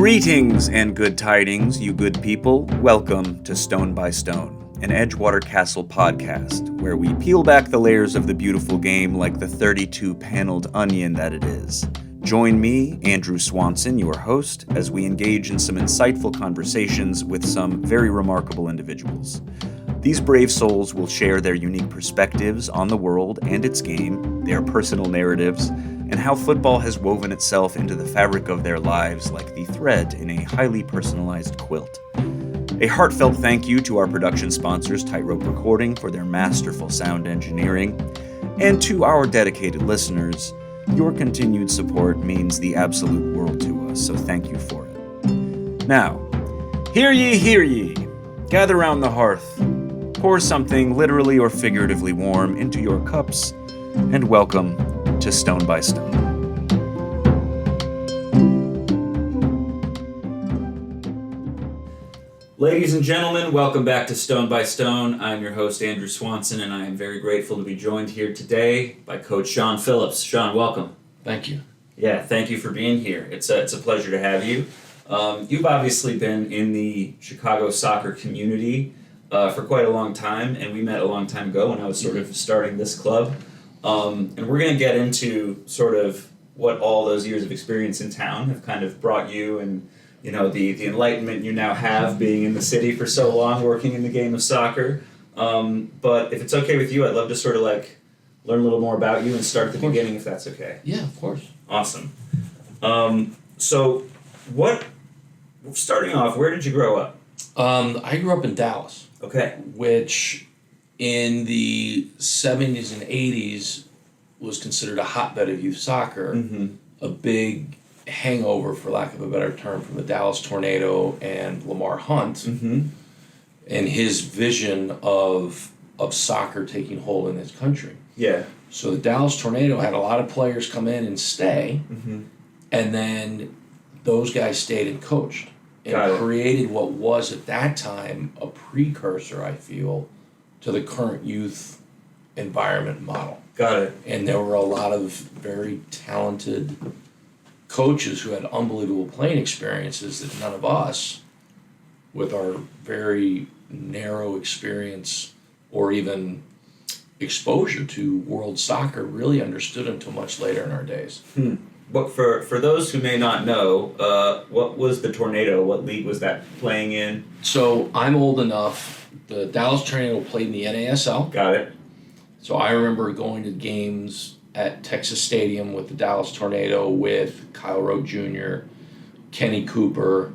Greetings and good tidings, you good people. Welcome to Stone by Stone, an Edgewater Castle podcast, where we peel back the layers of the beautiful game like the 32-paneled onion that it is. Join me, Andrew Swanson, your host, as we engage in some insightful conversations with some very remarkable individuals. These brave souls will share their unique perspectives on the world and its game, their personal narratives, and how football has woven itself into the fabric of their lives like the thread in a highly personalized quilt. A heartfelt thank you to our production sponsors, Tightrope Recording, for their masterful sound engineering, and to our dedicated listeners. Your continued support means the absolute world to us, so thank you for it. Now, hear ye, gather round the hearth, pour something literally or figuratively warm into your cups, and welcome to Stone by Stone. Ladies and gentlemen, welcome back to Stone by Stone. I'm your host, Andrew Swanson, and I am very grateful to be joined here today by Coach Sean Phillips. Sean, welcome. Thank you. Yeah, thank you for being here. It's a pleasure to have you. You've obviously been in the Chicago soccer community for quite a long time, and we met a long time ago when I was sort of starting this club. And we're going to get into sort of what all those years of experience in town have kind of brought you and, you know, the enlightenment you now have being in the city for so long, working in the game of soccer. But if it's okay with you, I'd love to sort of like learn a little more about you and start at the beginning if that's okay. Yeah, of course. Awesome. Starting off, where did you grow up? I grew up in Dallas. Okay. Which in the 70s and 80s was considered a hotbed of youth soccer, a big hangover, for lack of a better term, from the Dallas Tornado and Lamar Hunt, and his vision of soccer taking hold in this country. Yeah. So the Dallas Tornado had a lot of players come in and stay, and then those guys stayed and coached and created what was at that time a precursor, I feel, to the current youth environment model. Got it. And there were a lot of very talented coaches who had unbelievable playing experiences that none of us, with our very narrow experience or even exposure to world soccer, really understood until much later in our days. But for those who may not know, what was the Tornado? What league was that playing in? So I'm old enough. The Dallas Tornado played in the NASL. Got it. So I remember going to games at Texas Stadium with the Dallas Tornado with Kyle Rote Jr., Kenny Cooper,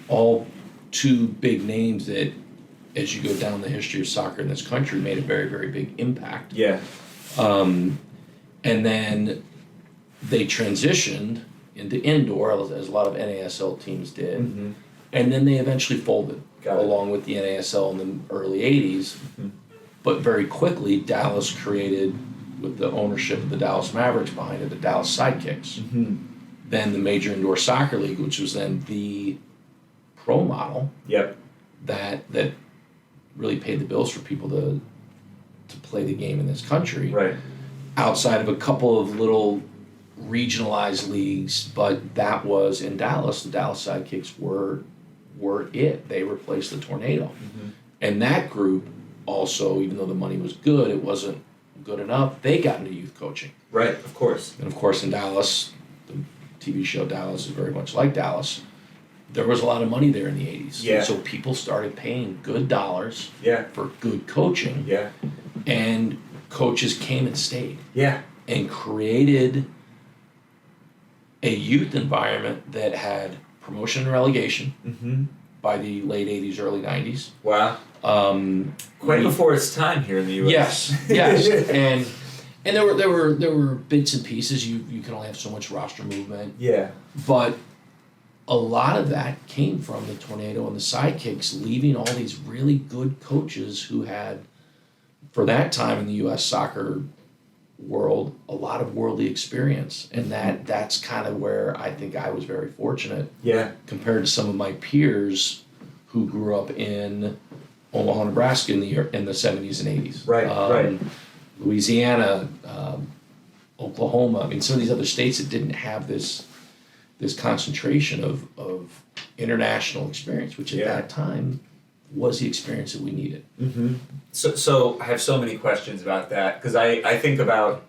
all two big names that, as you go down the history of soccer in this country, made a very, very big impact. Yeah. And then they transitioned into indoor, as a lot of NASL teams did, and then they eventually folded, along with the NASL in the early 80s. But very quickly, Dallas created, with the ownership of the Dallas Mavericks behind it, the Dallas Sidekicks. Then the Major Indoor Soccer League, which was then the pro model that really paid the bills for people to play the game in this country. Right. Outside of a couple of little regionalized leagues, but that was in Dallas. The Dallas Sidekicks were it. They replaced the Tornado. And that group also, even though the money was good, it wasn't good enough. They got into youth coaching. Right, of course. And of course in Dallas, the TV show Dallas is very much like Dallas. There was a lot of money there in the 80s. Yeah. So people started paying good dollars for good coaching. Yeah. And coaches came and stayed. Yeah. And created a youth environment that had promotion and relegation by the late 80s, early 90s. Wow. Quite before its time here in the U.S. Yes. and there were bits and pieces. You can only have so much roster movement. Yeah. But a lot of that came from the Tornado and the Sidekicks leaving all these really good coaches who had, for that time in the U.S. soccer world, a lot of worldly experience. And that's kind of where I think I was very fortunate compared to some of my peers who grew up in Omaha, Nebraska in the 70s and 80s. Right. Louisiana, Oklahoma. I mean, some of these other states that didn't have this concentration of international experience, which at that time was the experience that we needed. Mm-hmm. So I have so many questions about that, because I think about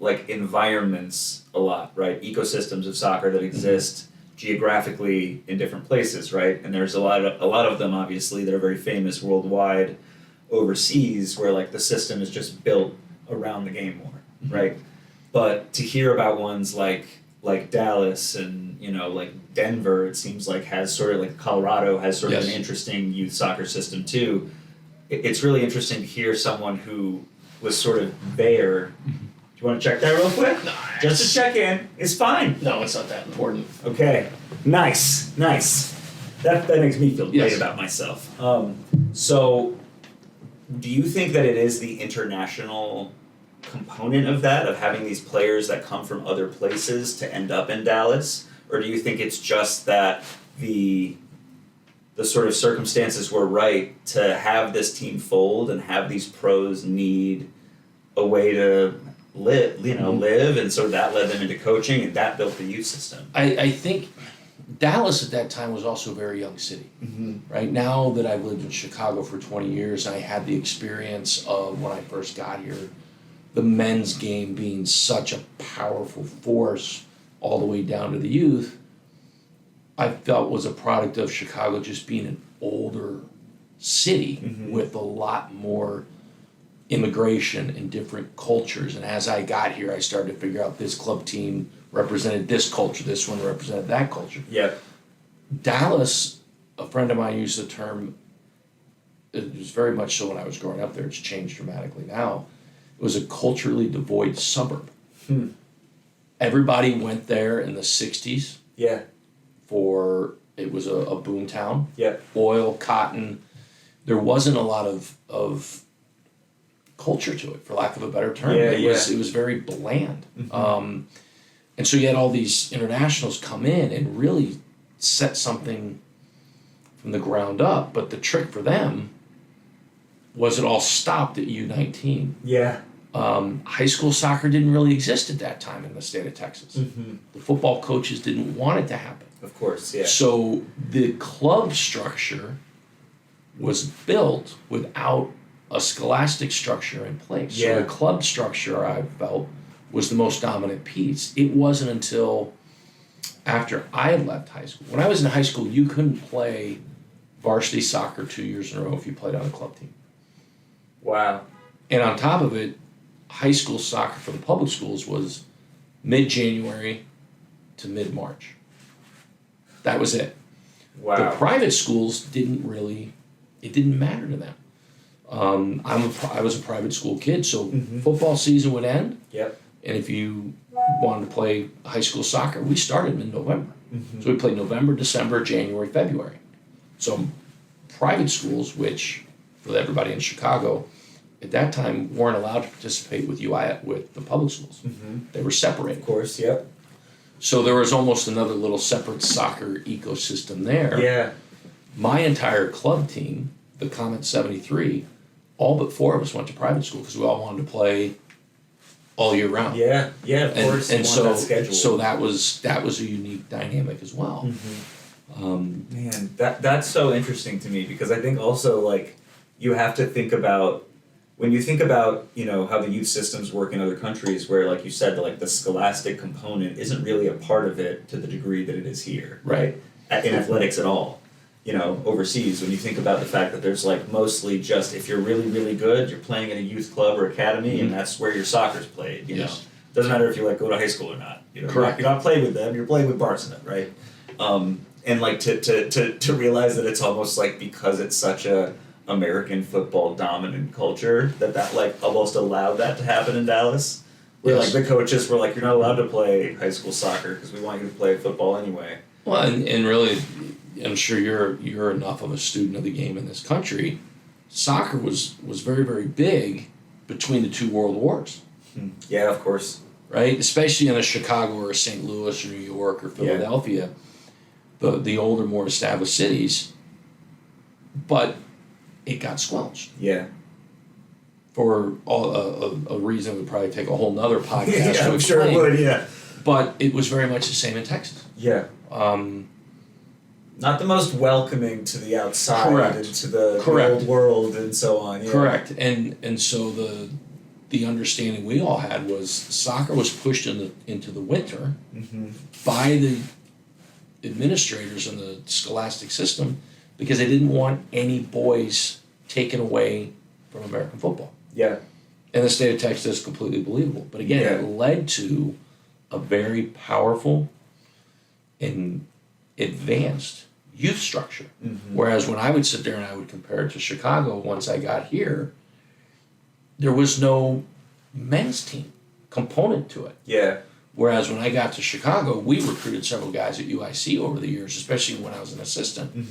like environments a lot, right? Ecosystems of soccer that exist geographically in different places, right? And there's a lot of them, obviously, that are very famous worldwide, overseas, where like the system is just built around the game more, right? But to hear about ones like Dallas and, you know, like Denver, it seems like has sort of like Colorado has sort of an interesting youth soccer system too. It's really interesting to hear someone who was sort of there. Do you want to check that real quick? No, just to check in. It's fine. No, it's not that important. Okay. Nice. That makes me feel great about myself. So do you think that it is the international component of that, of having these players that come from other places to end up in Dallas? Or do you think it's just that the sort of circumstances were right to have this team fold and have these pros need a way to live, and so that led them into coaching and that built the youth system? I think Dallas at that time was also a very young city. Right now that I've lived in Chicago for 20 years, I had the experience of when I first got here, the men's game being such a powerful force all the way down to the youth, I felt was a product of Chicago just being an older city with a lot more immigration and different cultures. And as I got here, I started to figure out this club team represented this culture, this one represented that culture. Yep. Dallas, a friend of mine used the term, it was very much so when I was growing up there, it's changed dramatically now. It was a culturally devoid suburb. Everybody went there in the 60s. Yeah. It was a boom town. Yeah. Oil, cotton. There wasn't a lot of culture to it, for lack of a better term. It was very bland. And so you had all these internationals come in and really set something from the ground up. But the trick for them was it all stopped at U19. Yeah. High school soccer didn't really exist at that time in the state of Texas. The football coaches didn't want it to happen. Of course, yeah. So the club structure was built without a scholastic structure in place. So the club structure, I felt, was the most dominant piece. It wasn't until after I had left high school. When I was in high school, you couldn't play varsity soccer 2 years in a row if you played on a club team. Wow. And on top of it, high school soccer for the public schools was mid-January to mid-March. That was it. Wow. The private schools it didn't matter to them. I was a private school kid, so football season would end. Yep. And if you wanted to play high school soccer, we started mid-November. So we played November, December, January, February. So private schools, which for everybody in Chicago at that time weren't allowed to participate with with the public schools. They were separated. Of course, yep. So there was almost another little separate soccer ecosystem there. Yeah. My entire club team, the Comet 73, all but 4 of us went to private school because we all wanted to play all year round. Yeah, of course. And so that was a unique dynamic as well. Man, that's so interesting to me, because I think also, like, you have to think about, when you think about, how the youth systems work in other countries where, like you said, the scholastic component isn't really a part of it to the degree that it is here, right? In athletics at all. Overseas, when you think about the fact that there's mostly just, if you're really, really good, you're playing in a youth club or academy, and that's where your soccer's played, Yes. Doesn't matter if you go to high school or not. Correct. You're not playing with them, you're playing with Barcelona, right? And to realize that it's almost because it's such a American football dominant culture that almost allowed that to happen in Dallas, where the coaches were you're not allowed to play high school soccer because we want you to play football anyway. Well, and really, I'm sure you're enough of a student of the game in this country. Soccer was very, very big between the 2 world wars. Yeah, of course. Right, especially in a Chicago or a St. Louis or New York or Philadelphia, the older, more established cities. But it got squelched. Yeah. For a reason would probably take a whole nother podcast to explain. I'm sure it would, yeah. But it was very much the same in Texas. Yeah. not the most welcoming to the outside. Correct. And to the Correct. old world and so on. Yeah. Correct. And so the understanding we all had was soccer was pushed into the winter by the administrators in the scholastic system because they didn't want any boys taken away from American football. Yeah. And the state of Texas is completely believable. But again, it led to a very powerful and advanced youth structure. Whereas when I would sit there and I would compare it to Chicago once I got here, there was no men's team component to it. Yeah. Whereas when I got to Chicago, we recruited several guys at UIC over the years, especially when I was an assistant,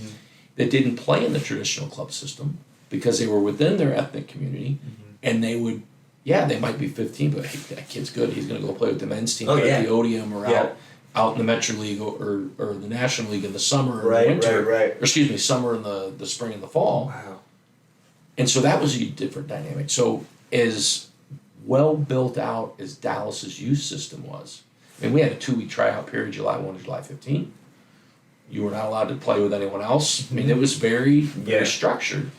that didn't play in the traditional club system because they were within their ethnic community, and they would, they might be 15, but hey, that kid's good. He's going to go play with the men's team at the ODM or out in the Metro League or the National League in the summer or the winter. Or excuse me, summer in the spring and the fall. Wow. And so that was a different dynamic. So as well built out as Dallas's youth system was, I mean, we had a 2-week tryout period, July 1 to July 15. You were not allowed to play with anyone else. I mean, it was very, very structured.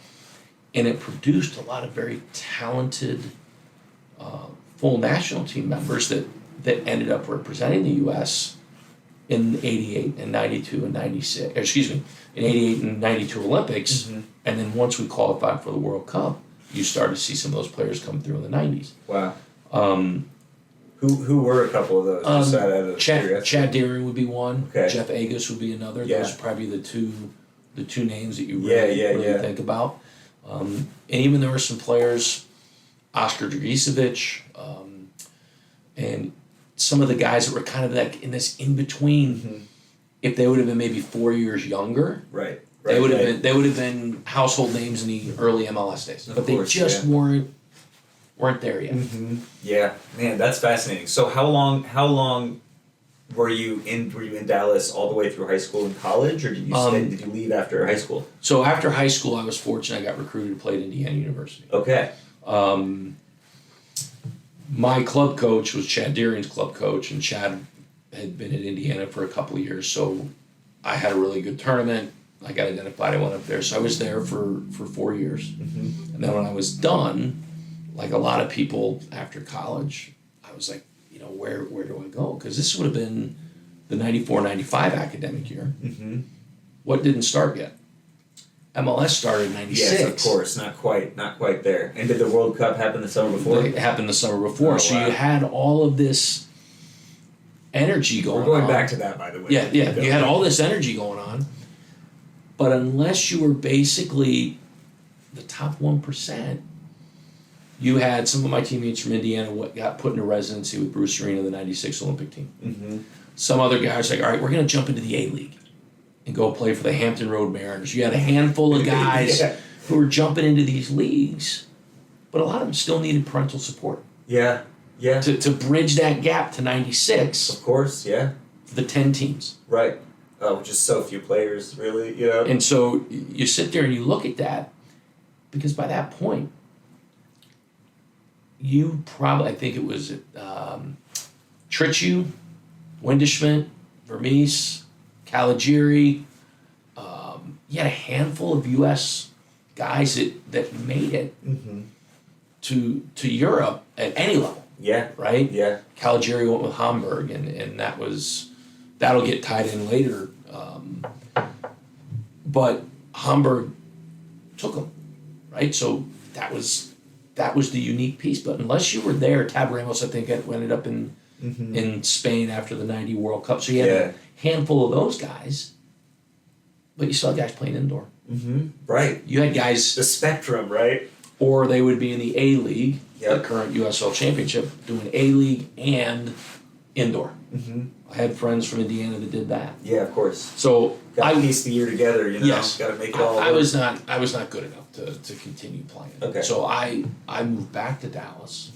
And it produced a lot of very talented full national team members that ended up representing the U.S. in 88 and 92 and 96, excuse me, in 88 and 92 Olympics. And then once we qualified for the World Cup, you started to see some of those players come through in the 90s. Wow. Who were a couple of those? Just out of Chad Deering would be one. Okay. Jeff Agus would be another. Yeah. Those are probably the two names that you really think about. And even there were some players, Oscar Dragicevic, and some of the guys that were kind of like in this in between. If they would have been maybe 4 years younger, they would have been household names in the early MLS days. But they just weren't there yet. Yeah, man, that's fascinating. So how long were you in Dallas all the way through high school and college, or did you did you leave after high school? So after high school, I was fortunate. I got recruited to play at Indiana University. Okay. My club coach was Chad Deering's club coach, and Chad had been at Indiana for a couple of years. So I had a really good tournament. I got identified. I went up there. So I was there for 4 years. And then when I was done, like a lot of people after college, I was like, where do I go? Because this would have been the 94-95 academic year. What didn't start yet? MLS started in 96. Yes, of course. Not quite there. And did the World Cup happen the summer before? It happened the summer before. So you had all of this energy going on. We're going back to that, by the way. Yeah. You had all this energy going on. But unless you were basically the top 1%, you had some of my teammates from Indiana got put into residency with Bruce Arena, the 96 Olympic team. Some other guys like, all right, we're going to jump into the A-League and go play for the Hampton Road Mariners. You had a handful of guys who were jumping into these leagues, but a lot of them still needed parental support. Yeah. To bridge that gap to 96. Of course, yeah. For the 10 teams. Right. Just so few players, really, And so you sit there and you look at that, because by that point, you probably, I think it was Trichu, Wendeschmidt, Vermees, Caligieri. You had a handful of U.S. guys that made it to Europe at any level. Yeah. Right? Yeah. Caligieri went with Hamburg, and that'll get tied in later. But Hamburg took them, right? So that was the unique piece. But unless you were there, Tab Ramos, I think, ended up in Spain after the 90 World Cup. So you had a handful of those guys, but you still had guys playing indoor. Right. You had guys... The spectrum, right? Or they would be in the A-League, the current USL Championship, doing A-League and indoor. I had friends from Indiana that did that. Yeah, of course. So got to piece the year together, Yes. Got to make it all work. I was not good enough to continue playing. Okay. So I moved back to Dallas,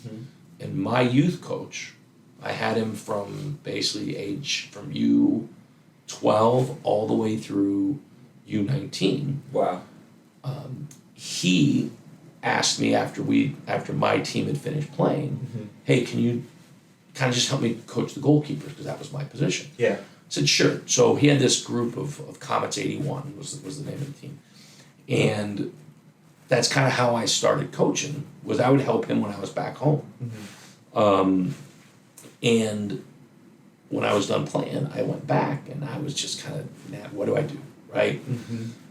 and my youth coach, I had him from basically age from U12 all the way through U19. Wow. He asked me after my team had finished playing, hey, can you kind of just help me coach the goalkeepers, because that was my position. Yeah. said, sure. So he had this group of Comets 81 was the name of the team. And that's kind of how I started coaching, was I would help him when I was back home. And when I was done playing, I went back and I was just kind of, what do I do, right?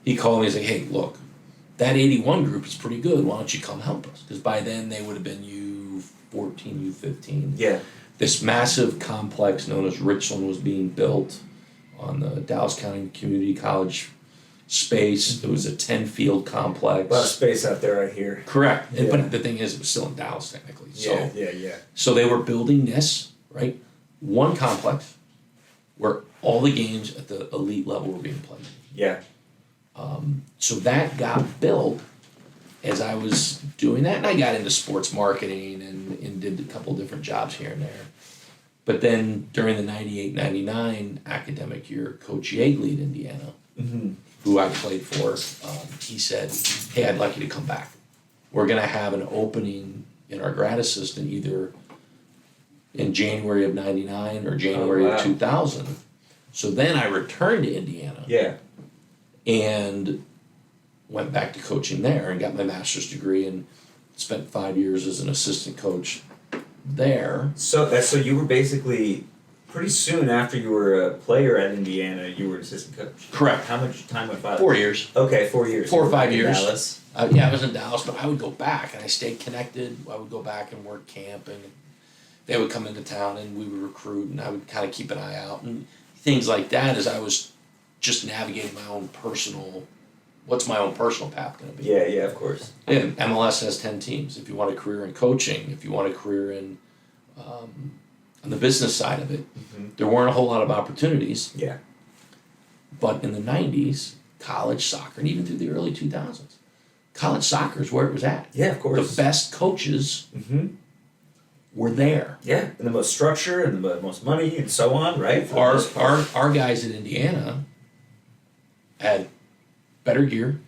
He called me, he's like, hey, look, that 81 group is pretty good. Why don't you come help us? Because by then they would have been U14, U15. Yeah. This massive complex known as Richland was being built on the Dallas County Community College space. It was a 10-field complex. A lot of space out there, I hear. Correct. Yeah. But the thing is, it was still in Dallas technically. So, Yeah. So they were building this, right? One complex where all the games at the elite level were being played. Yeah. So that got built as I was doing that, and I got into sports marketing and did a couple of different jobs here and there. But then during the 98-99 academic year, Coach Yeagley at Indiana, who I played for, he said, hey, I'd like you to come back. We're going to have an opening in our grad assistant either in January of 99 or January of 2000. So then I returned to Indiana. Yeah. And went back to coaching there and got my master's degree and spent 5 years as an assistant coach there. So you were basically pretty soon after you were a player at Indiana, you were an assistant coach. Correct. How much time went by? 4 years. Okay, 4 years. 4 or 5 in years. Dallas. Yeah, I was in Dallas, but I would go back and I stayed connected. I would go back and work camp, and they would come into town and we would recruit, and I would kind of keep an eye out and things like that as I was just navigating my own personal. What's my own personal path going to be? Yeah, of course. Yeah, MLS has 10 teams. If you want a career in coaching, if you want a career in on the business side of it, there weren't a whole lot of opportunities. Yeah. But in the 90s, college soccer, and even through the early 2000s, college soccer is where it was at. Yeah, of course. The best coaches were there. Yeah, and the most structure and the most money and so on, right? Our guys in Indiana had better gear,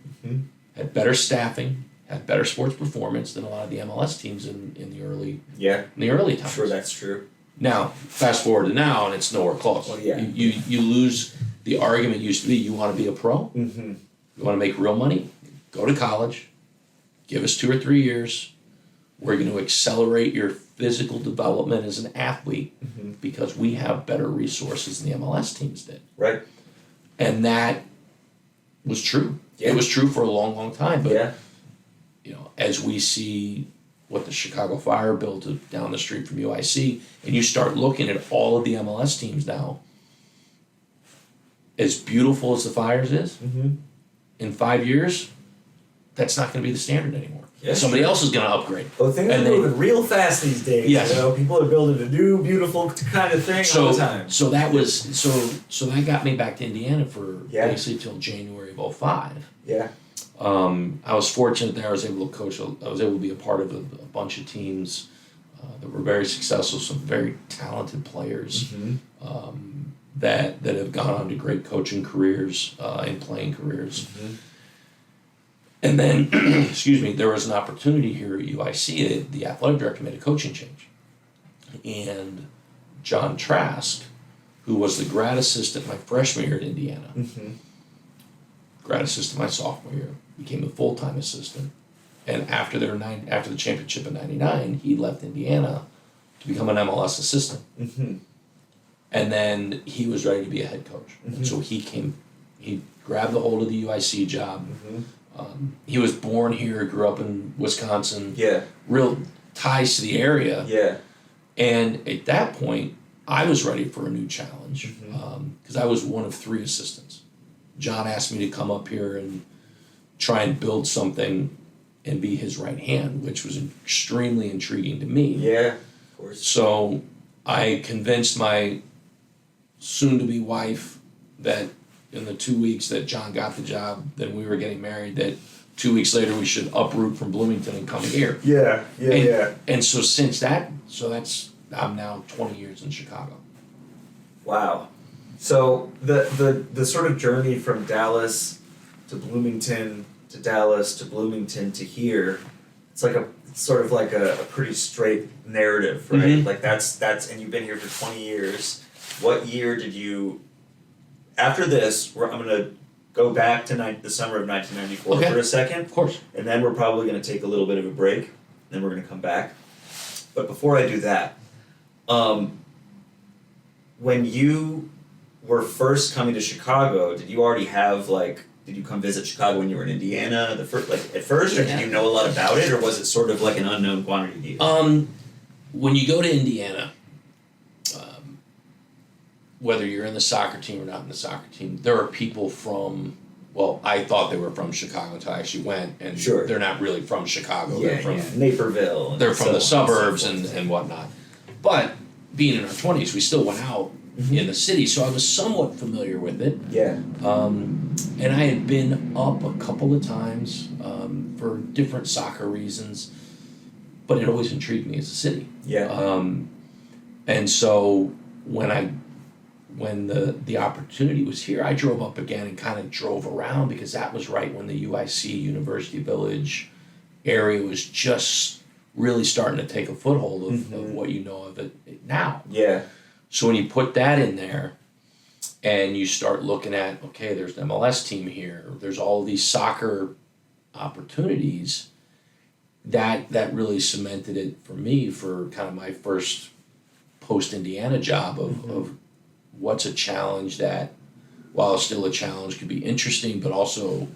had better staffing, had better sports performance than a lot of the MLS teams in the early times. Sure, that's true. Now, fast forward to now, and it's nowhere close. Well, yeah. You lose. The argument used to be, you want to be a pro, you want to make real money, go to college, give us 2 or 3 years. We're going to accelerate your physical development as an athlete because we have better resources than the MLS teams did. Right. And that was true. Yeah. It was true for a long, long time. But Yeah. as we see what the Chicago Fire built down the street from UIC, and you start looking at all of the MLS teams now, as beautiful as the Fire's is, in 5 years, that's not going to be the standard anymore. Yeah, Somebody else is going to upgrade. Well, things are moving real fast these days. Yes. People are building a new, beautiful kind of thing all the time. So that got me back to Indiana for basically till January of 2005. Yeah. I was fortunate there. I was able to coach. I was able to be a part of a bunch of teams that were very successful. Some very talented players that have gone on to great coaching careers and playing careers. And then, there was an opportunity here at UIC. The athletic director made a coaching change, and John Trask, who was the grad assistant my freshman year at Indiana, grad assistant my sophomore year, became a full-time assistant. And after the championship in '99, he left Indiana to become an MLS assistant. And then he was ready to be a head coach. And so he grabbed the hold of the UIC job. He was born here, grew up in Wisconsin. Yeah. Real ties to the area. Yeah. And at that point, I was ready for a new challenge because I was one of 3 assistants. John asked me to come up here and try and build something and be his right hand, which was extremely intriguing to me. Yeah, of course. So I convinced my soon-to-be wife that in the 2 weeks that John got the job, then we were getting married, that 2 weeks later we should uproot from Bloomington and come here. Yeah. And so since that, I'm now 20 years in Chicago. Wow. So the sort of journey from Dallas to Bloomington to Dallas to Bloomington to here, it's like a pretty straight narrative, right? Like that's and you've been here for 20 years. What year did you after this, I'm gonna go back to the summer of 1994 Okay. for a second. Of course. And then we're probably gonna take a little bit of a break. Then we're gonna come back. But before I do that, when you were first coming to Chicago, did you already have did you come visit Chicago when you were in Indiana at first, or did you know a lot about it, or was it sort of like an unknown quantity to you? When you go to Indiana, whether you're in the soccer team or not in the soccer team, there are people from, well, I thought they were from Chicago until I actually went, and Sure. they're not really from Chicago. They're from Naperville. They're from the suburbs and so forth. and whatnot. But being in our 20s, we still went out in the city, so I was somewhat familiar with it. Yeah. And I had been up a couple of times for different soccer reasons, but it always intrigued me as a city. Yeah. And so when the opportunity was here, I drove up again and kind of drove around, because that was right when the UIC University Village area was just really starting to take a foothold of what you know of it now. Yeah. So when you put that in there and you start looking at, okay, there's the MLS team here, there's all these soccer opportunities, that really cemented it for me for kind of my first post-Indiana job of what's a challenge that, while it's still a challenge, could be interesting, but also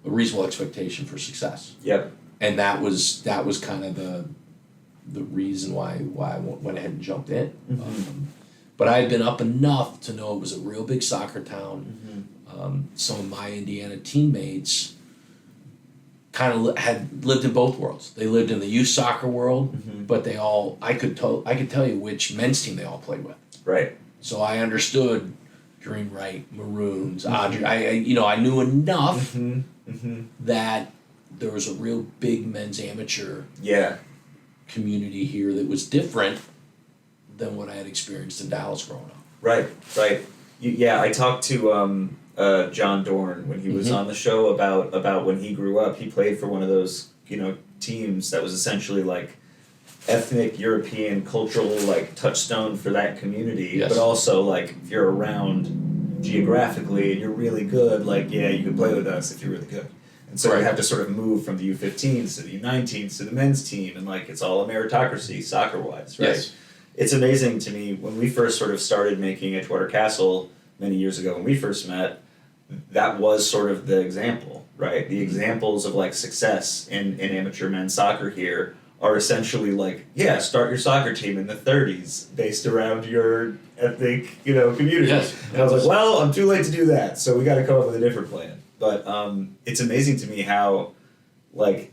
a reasonable expectation for success. Yep. And that was kind of the reason why I went ahead and jumped in. But I had been up enough to know it was a real big soccer town. Some of my Indiana teammates kind of had lived in both worlds. They lived in the youth soccer world, but they all, I could tell you which men's team they all played with. Right. So I understood Dream Wright, Maroons, Audrey. I knew enough that there was a real big men's amateur community here that was different than what I had experienced in Dallas growing up. Right. I talked to John Dorn when he was on the show about when he grew up. He played for one of those teams that was essentially like ethnic European cultural touchstone for that community. Yes. But also if you're around geographically and you're really good, you could play with us if you're really good. And so you have to sort of move from the U15s to the U19s to the men's team, and it's all a meritocracy soccer wise, right? Yes. It's amazing to me when we first sort of started making Edgewater Castle many years ago when we first met, that was sort of the example, right? The examples of success in amateur men's soccer here are essentially start your soccer team in the 30s based around your ethnic, community. Yes. And I was like, well, I'm too late to do that, so we got to come up with a different plan. But it's amazing to me how, the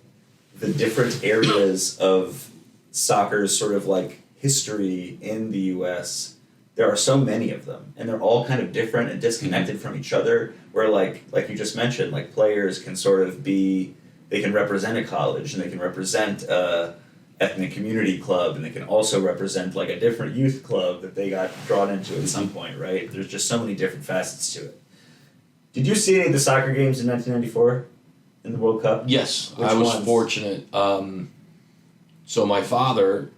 different areas of soccer's sort of history in the U.S., there are so many of them, and they're all kind of different and disconnected from each other, where like you just mentioned, players can sort of they can represent a college, and they can represent a ethnic community club, and they can also represent a different youth club that they got drawn into at some point, right? There's just so many different facets to it. Did you see any of the soccer games in 1994 in the World Cup? Yes, Which I was ones? fortunate. So my father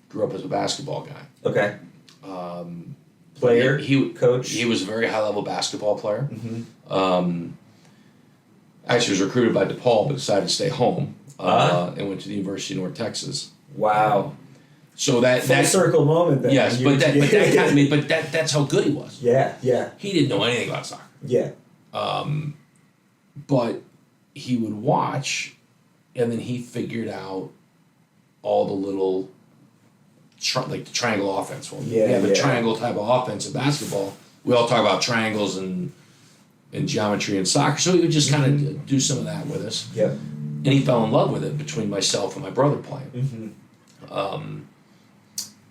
grew up as a basketball guy. Okay. Player, coach? He was a very high-level basketball player. Actually was recruited by DePaul, but decided to stay home and went to the University of North Texas. Wow. So that circle moment then. yes, but that's how good he was. Yeah. He didn't know anything about soccer. Yeah. But he would watch, and then he figured out all the little the triangle offense. Well, Yeah, we have a yeah. triangle type of offense in basketball. We all talk about triangles and geometry in soccer, so he would just kind of do some of that with us. Yep. And he fell in love with it between myself and my brother playing.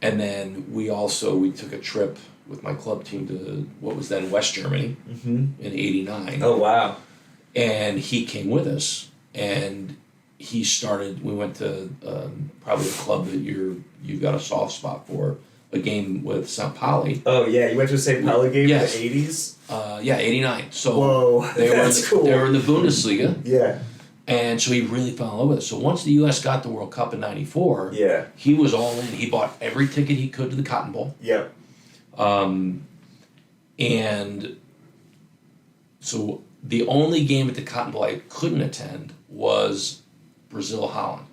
And then we took a trip with my club team to what was then West Germany in '89. Oh, wow. And he came with us, and we went to probably a club that you've got a soft spot for, a game with St. Pauli. Oh, yeah, you went to a St. Pauli game Yes. in the 80s? Yeah, '89. So Whoa, that's cool. They were in the Bundesliga. Yeah. And so he really fell in love with it. So once the U.S. got the World Cup in '94, Yeah. he was all in. He bought every ticket he could to the Cotton Bowl. Yep. And So the only game at the Cotton Bowl I couldn't attend was Brazil-Holland,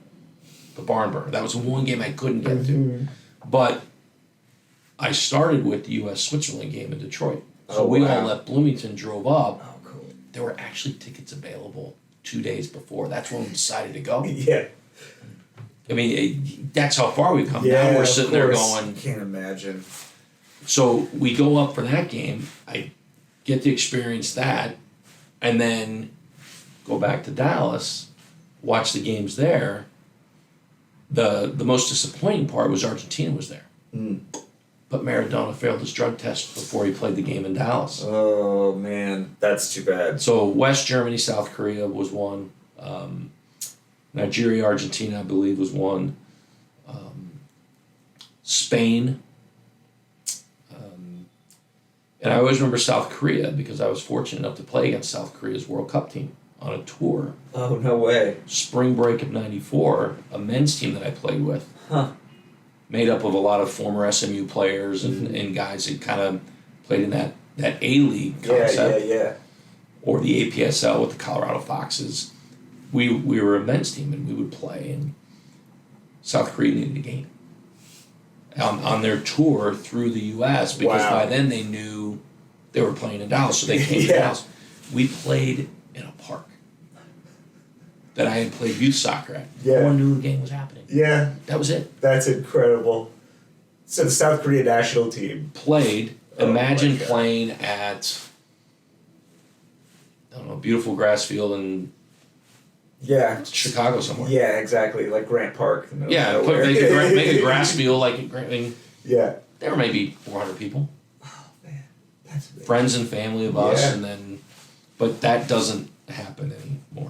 the barn burner. That was the one game I couldn't get to. But I started with the U.S.-Switzerland game in Detroit. So we all left Bloomington, drove up. Oh, cool. There were actually tickets available 2 days before. That's when we decided to go. Yeah. I mean, that's how far we've come. Yeah, Now we're sitting there going. Can't imagine. So we go up for that game. I get to experience that, and then go back to Dallas, watch the games there. The most disappointing part was Argentina was there. But Maradona failed his drug test before he played the game in Dallas. Oh, man. That's too bad. So West Germany, South Korea was one. Nigeria, Argentina, I believe, was one. Spain. And I always remember South Korea because I was fortunate enough to play against South Korea's World Cup team on a tour. Oh, no way. Spring break of '94, a men's team that I played with. Huh. Made up of a lot of former SMU players and guys that kind of played in that A-League concept. Yeah. Or the APSL with the Colorado Foxes. We were a men's team and we would play, and South Korea needed a game on their tour through the U.S. because by then they knew they were playing in Dallas, so they came to Dallas. We played in a park that I had played youth soccer at. Yeah. No one knew the game was happening. Yeah. That was it. That's incredible. So the South Korea national team played. Oh Imagine playing at, I don't know, beautiful grass field in Chicago somewhere. Yeah, exactly. Like Grant Park. Make a grass field like there were maybe 400 people. Oh man, that's big. Friends and family of us, but that doesn't happen anymore.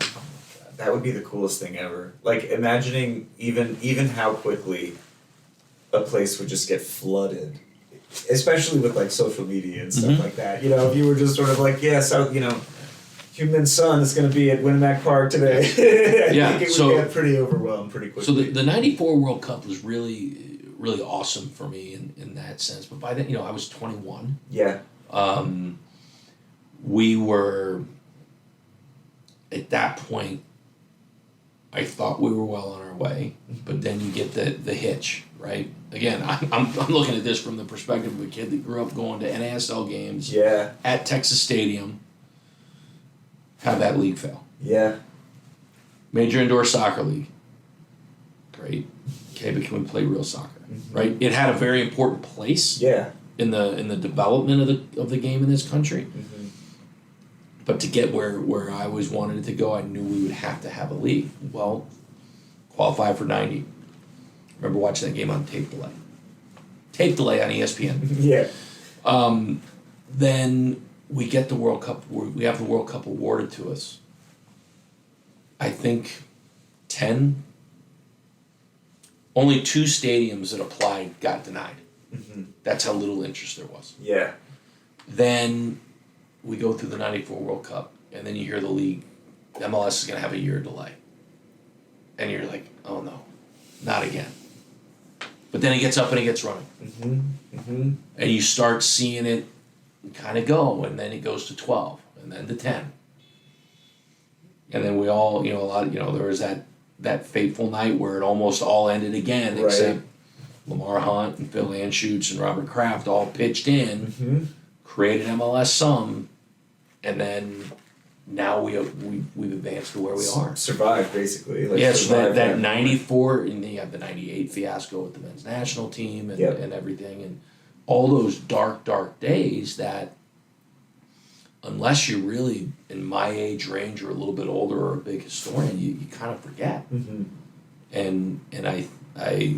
That would be the coolest thing ever. Like imagining even how quickly a place would just get flooded, especially with like social media and stuff like that. You know, if you were just sort of like, Human Son is going to be at Winnemac Park today. I think it would get pretty overwhelmed pretty quickly. So the '94 World Cup was really, really awesome for me in that sense. But by then, I was 21. Yeah. We were, at that point, I thought we were well on our way. But then you get the hitch, right? Again, I'm looking at this from the perspective of a kid that grew up going to NASL games at Texas Stadium. Have that league fail. Yeah. Major Indoor Soccer League. Great. Okay, but can we play real soccer? Right? It had a very important place in the development of the game in this country. But to get where I always wanted it to go, I knew we would have to have a league. Well, qualify for 90. Remember watching that game on tape delay. Tape delay on ESPN. Then we get the World Cup. We have the World Cup awarded to us. I think 10. Only 2 stadiums that applied got denied. That's how little interest there was. Yeah. Then we go through the '94 World Cup, and then you hear the league, MLS is going to have a year delay. And you're like, oh no, not again. But then it gets up and it gets running. And you start seeing it kind of go, and then it goes to 12, and then to 10. And then we all, there was that fateful night where it almost all ended again, except Lamar Hunt and Phil Anschutz and Robert Kraft all pitched in, created MLS some, and then now we've advanced to where we are. Survived, basically. So that 94, and then you have the 98 fiasco with the men's national team and everything, and all those dark, dark days that, unless you're really in my age range or a little bit older or a big historian, you kind of forget. And I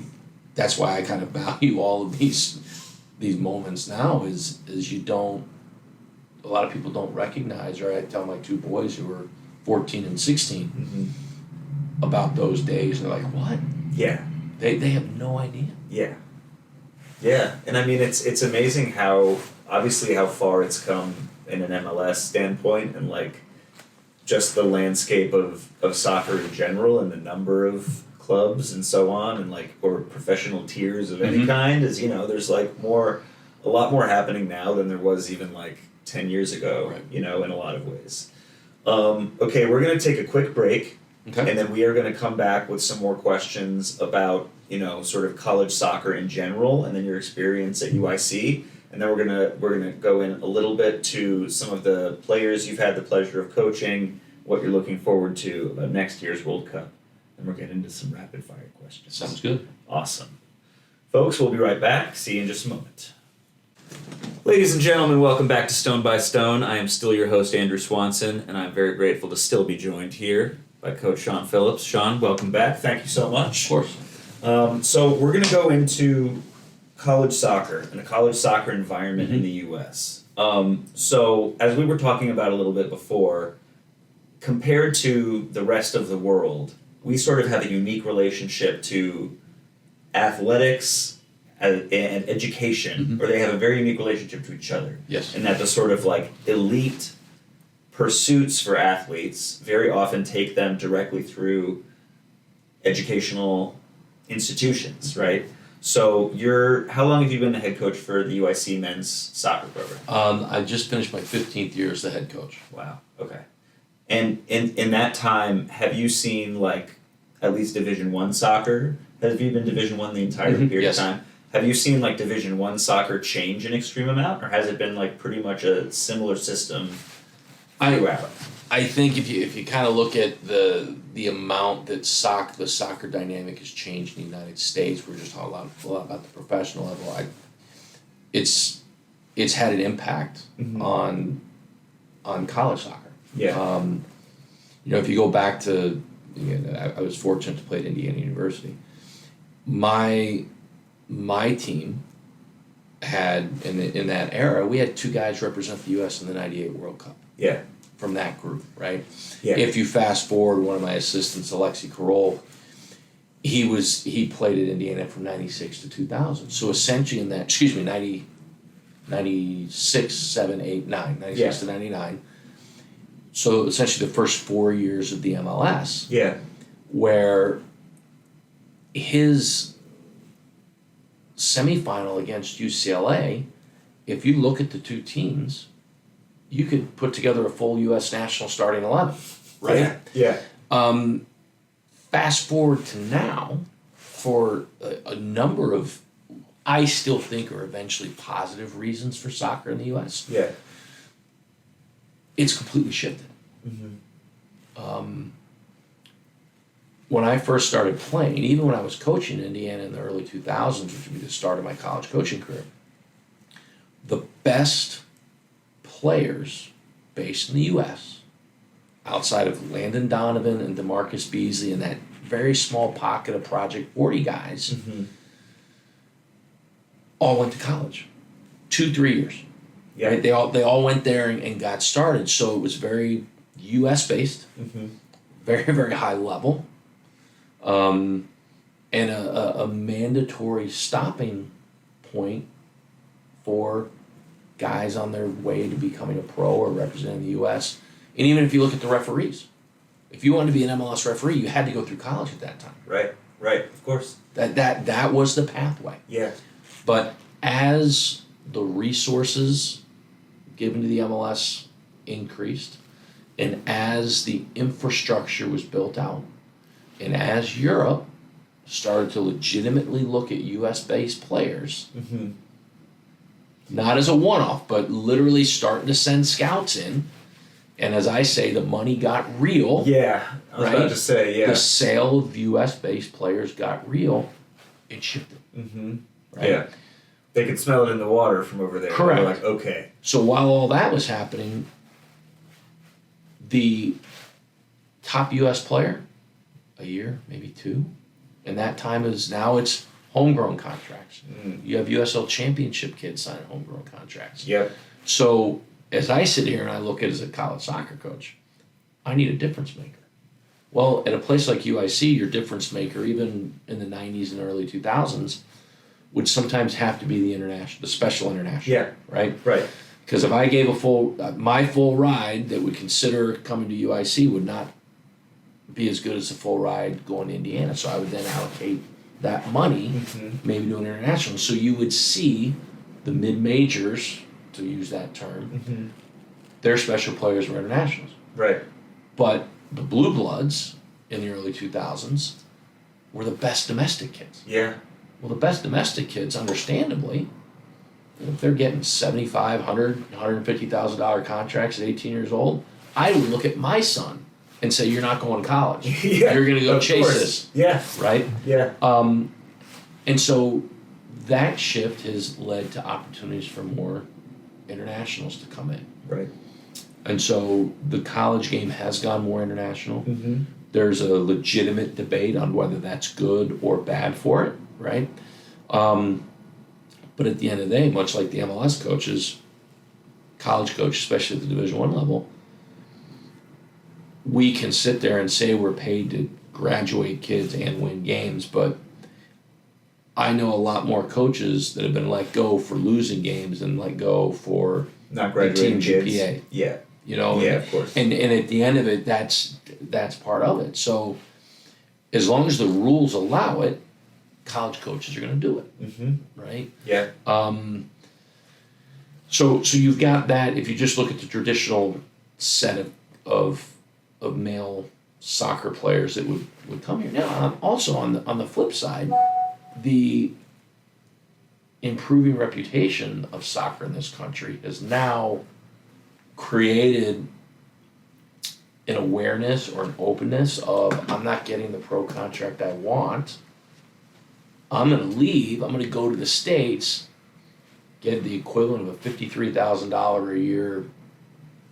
that's why I kind of value all of these moments now is you don't, a lot of people don't recognize, or I tell my 2 boys who are 14 and 16 about those days, and they're like, what? Yeah. They have no idea. Yeah. Yeah, and I mean it's amazing how far it's come in an MLS standpoint, and like just the landscape of soccer in general, and the number of clubs and so on, and like or professional tiers of any kind is there's like a lot more happening now than there was even like 10 years ago, Right. in a lot of ways. Okay, we're going to take a quick break. Okay. And then we are going to come back with some more questions about, sort of college soccer in general, and then your experience at UIC. And then we're gonna go in a little bit to some of the players you've had the pleasure of coaching, what you're looking forward to about next year's World Cup, and we'll get into some rapid fire questions. Sounds good. Awesome, folks. We'll be right back. See you in just a moment. Ladies and gentlemen, welcome back to Stone by Stone. I am still your host, Andrew Swanson, and I'm very grateful to still be joined here by Coach Sean Phillips. Sean, welcome back. Thank you so much. Of course. So we're going to go into college soccer and a college soccer environment in the U.S. So as we were talking about a little bit before, compared to the rest of the world, we sort of have a unique relationship to athletics and education, or they have a very unique relationship to each other. Yes. And that the sort of like elite pursuits for athletes very often take them directly through educational institutions, right? So how long have you been the head coach for the UIC men's soccer program? I just finished my 15th year as the head coach. Wow. Okay. And in that time, have you seen like at least Division I soccer? Have you been Division I the entire period Yes. of time? Have you seen like Division I soccer change an extreme amount, or has it been like pretty much a similar system throughout? I think if you kind of look at the amount that the soccer dynamic has changed in the United States, we're just talking a lot about the professional level. It's had an impact on college soccer. Yeah. If you go back to, I was fortunate to play at Indiana University. My team had in that era, we had two guys represent the U.S. in the '98 World Cup. Yeah. From that group, right? Yeah. If you fast forward, one of my assistants, Alexi Carroll, he played at Indiana from '96 to 2000. So essentially in that, 96, 7, 8, 9, 96 to 99. So essentially the first 4 years of the MLS. Yeah. Where his semifinal against UCLA, if you look at the two teams, you could put together a full U.S. national starting 11, right? Yeah. Fast forward to now, for a number of, I still think are eventually positive reasons for soccer in the U.S. Yeah. It's completely shifted. When I first started playing, even when I was coaching in Indiana in the early 2000s, which would be the start of my college coaching career, the best players based in the U.S., outside of Landon Donovan and DeMarcus Beasley and that very small pocket of Project 40 guys, all went to college. 2-3 years. Yeah. Right? They all went there and got started. So it was very U.S. based, very, very high level, and a mandatory stopping point for guys on their way to becoming a pro or representing the U.S. And even if you look at the referees, if you wanted to be an MLS referee, you had to go through college at that time. Right, of course. That was the pathway. Yeah. But as the resources given to the MLS increased, and as the infrastructure was built out, and as Europe started to legitimately look at U.S.-based players, not as a one-off, but literally starting to send scouts in, and as I say, the money got real. Yeah, I was about to say, yeah. The sale of U.S.-based players got real. It shifted. Right? Yeah. They could smell it in the water from over there. Correct. They're like, okay. So while all that was happening, the top U.S. player, a year, maybe two, and that time is now it's homegrown contracts. You have USL Championship kids signing homegrown contracts. Yep. So as I sit here and I look at it as a college soccer coach, I need a difference maker. Well, at a place like UIC, your difference maker, even in the 90s and early 2000s, would sometimes have to be the special international. Yeah. Right? Right. Because if I gave my full ride that would consider coming to UIC would not be as good as a full ride going to Indiana. So I would then allocate that money maybe to an international. So you would see the mid-majors, to use that term. Mm-hmm. Their special players were internationals. Right. But the Blue Bloods in the early 2000s were the best domestic kids. Yeah. Well, the best domestic kids, understandably, if they're getting $75,000, $100,000, $150,000 contracts at 18 years old, I would look at my son and say, "You're not going to college. Yeah, You're going to go of chase course. this." Yeah. Right? Yeah. And so that shift has led to opportunities for more internationals to come in. Right. And so the college game has gone more international. Mm-hmm. There's a legitimate debate on whether that's good or bad for it, right? But at the end of the day, much like the MLS coaches, college coaches, especially at the Division I level, we can sit there and say we're paid to graduate kids and win games, but I know a lot more coaches that have been let go for losing games than let go for Not the team graduating kids. GPA. Yeah. You know, Yeah, of course. and at the end of it, that's part of it. So as long as the rules allow it, college coaches are going to do it, Mm-hmm. right? Yeah. So you've got that. If you just look at the traditional set of male soccer players that would come here. Now, also on the flip side, the improving reputation of soccer in this country has now created an awareness or an openness of, I'm not getting the pro contract I want. I'm going to leave. I'm going to go to the States, get the equivalent of a $53,000 a year,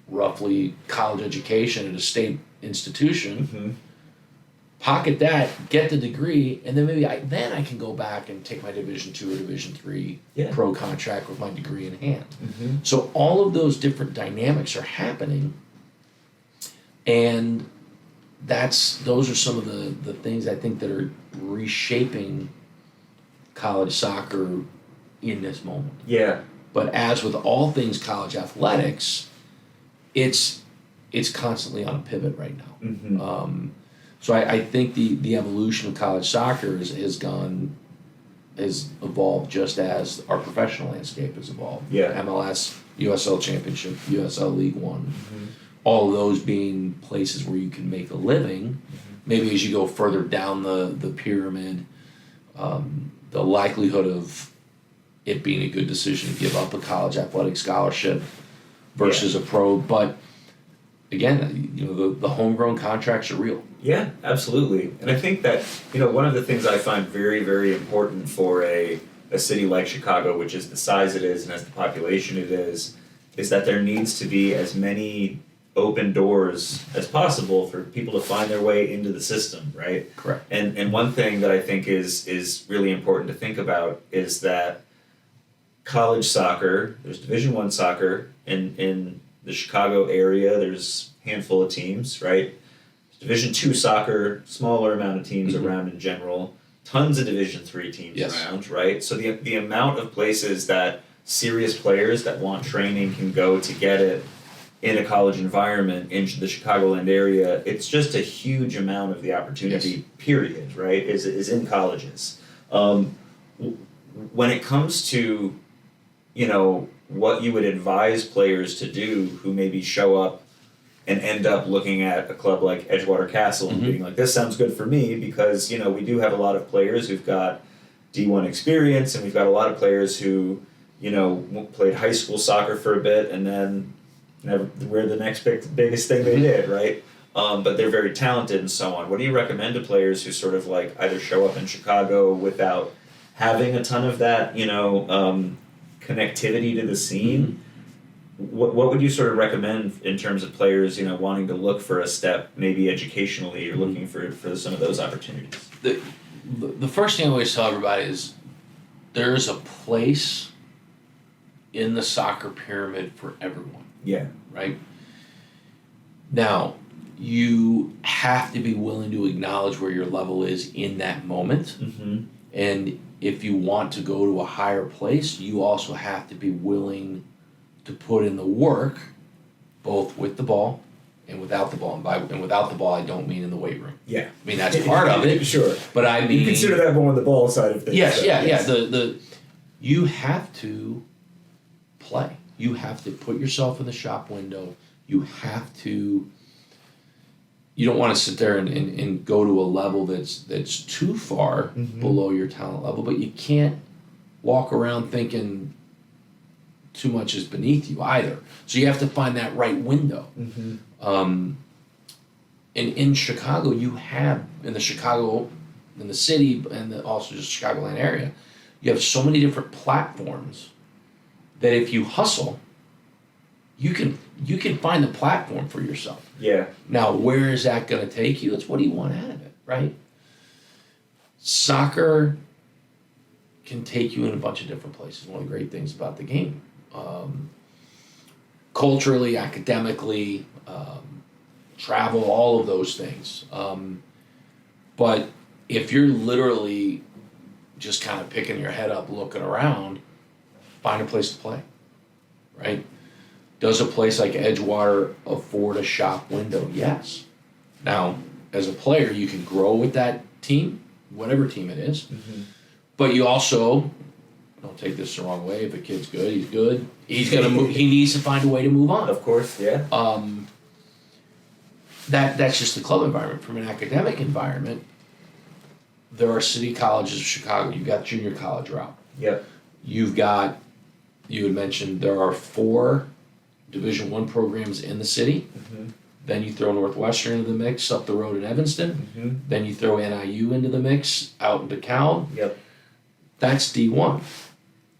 roughly, college education at a state institution, Mm-hmm. pocket that, get the degree, and then maybe I can go back and take my Division II or Division III Yeah. pro contract with my degree in hand. Mm-hmm. So all of those different dynamics are happening, and those are some of the things I think that are reshaping college soccer in this moment. Yeah. But as with all things college athletics, it's constantly on a pivot right now. Mm-hmm. So I think the evolution of college soccer has evolved just as our professional landscape has evolved. Yeah. MLS, USL Championship, USL League One, Mm-hmm. all of those being places where you can make a living. Maybe as you go further down the pyramid, the likelihood of it being a good decision to give up a college athletic scholarship versus a pro. But again, the homegrown contracts are real. Yeah, absolutely. And I think that, one of the things I find very, very important for a city like Chicago, which is the size it is and has the population it is that there needs to be as many open doors as possible for people to find their way into the system, right? Correct. And one thing that I think is really important to think about is that college soccer, there's Division I soccer in the Chicago area, there's a handful of teams, right? Division II soccer, smaller amount of teams around in general, tons of Division III teams around, right? So the amount of places that serious players that want training can go to get it in a college environment in the Chicagoland area, it's just a huge amount of the opportunity, period, right, is in colleges. When it comes to, what you would advise players to do who maybe show up and end up looking at a club like Edgewater Castle and being like, this sounds good for me, because, we do have a lot of players who've got D1 experience, and we've got a lot of players who, played high school soccer for a bit and then we're the next biggest thing they did, right? But they're very talented and so on. What do you recommend to players who sort of like either show up in Chicago without having a ton of that, connectivity to the scene? What would you sort of recommend in terms of players, wanting to look for a step, maybe educationally, or looking for some of those opportunities? The first thing I always tell everybody is there is a place in the soccer pyramid for everyone. Yeah. Right? Now, you have to be willing to acknowledge where your level is in that moment. Mm-hmm. And if you want to go to a higher place, you also have to be willing to put in the work, both with the ball and without the ball. And without the ball, I don't mean in the weight room. Yeah. I mean, that's part of it. Sure. But I mean... You consider that more on the ball side of things. Yes, so, yeah. You have to play. you have to put yourself in the shop window. You have to. You don't want to sit there and go to a level that's too far below your talent level, but you can't walk around thinking too much is beneath you either. So you have to find that right window. And in Chicago, you have, in the city, and also just Chicagoland area, you have so many different platforms that if you hustle, you can find the platform for yourself. Yeah. Now, where is that going to take you? It's what do you want out of it, right? Soccer can take you in a bunch of different places. One of the great things about the game. Culturally, academically, travel, all of those things. But if you're literally just kind of picking your head up, looking around, find a place to play, right? Does a place like Edgewater afford a shop window? Yes. Now, as a player, you can grow with that team, whatever team it is. But you also, don't take this the wrong way, if a kid's good, he's good. He's gonna move. He needs to find a way to move on. Of course, yeah. That's just the club environment. From an academic environment, there are city colleges of Chicago. You've got junior college route. Yep. You've got, you had mentioned there are 4 Division I programs in the city. Then you throw Northwestern into the mix up the road in Evanston. Then you throw NIU into the mix out in DeKalb. Yep. That's D1.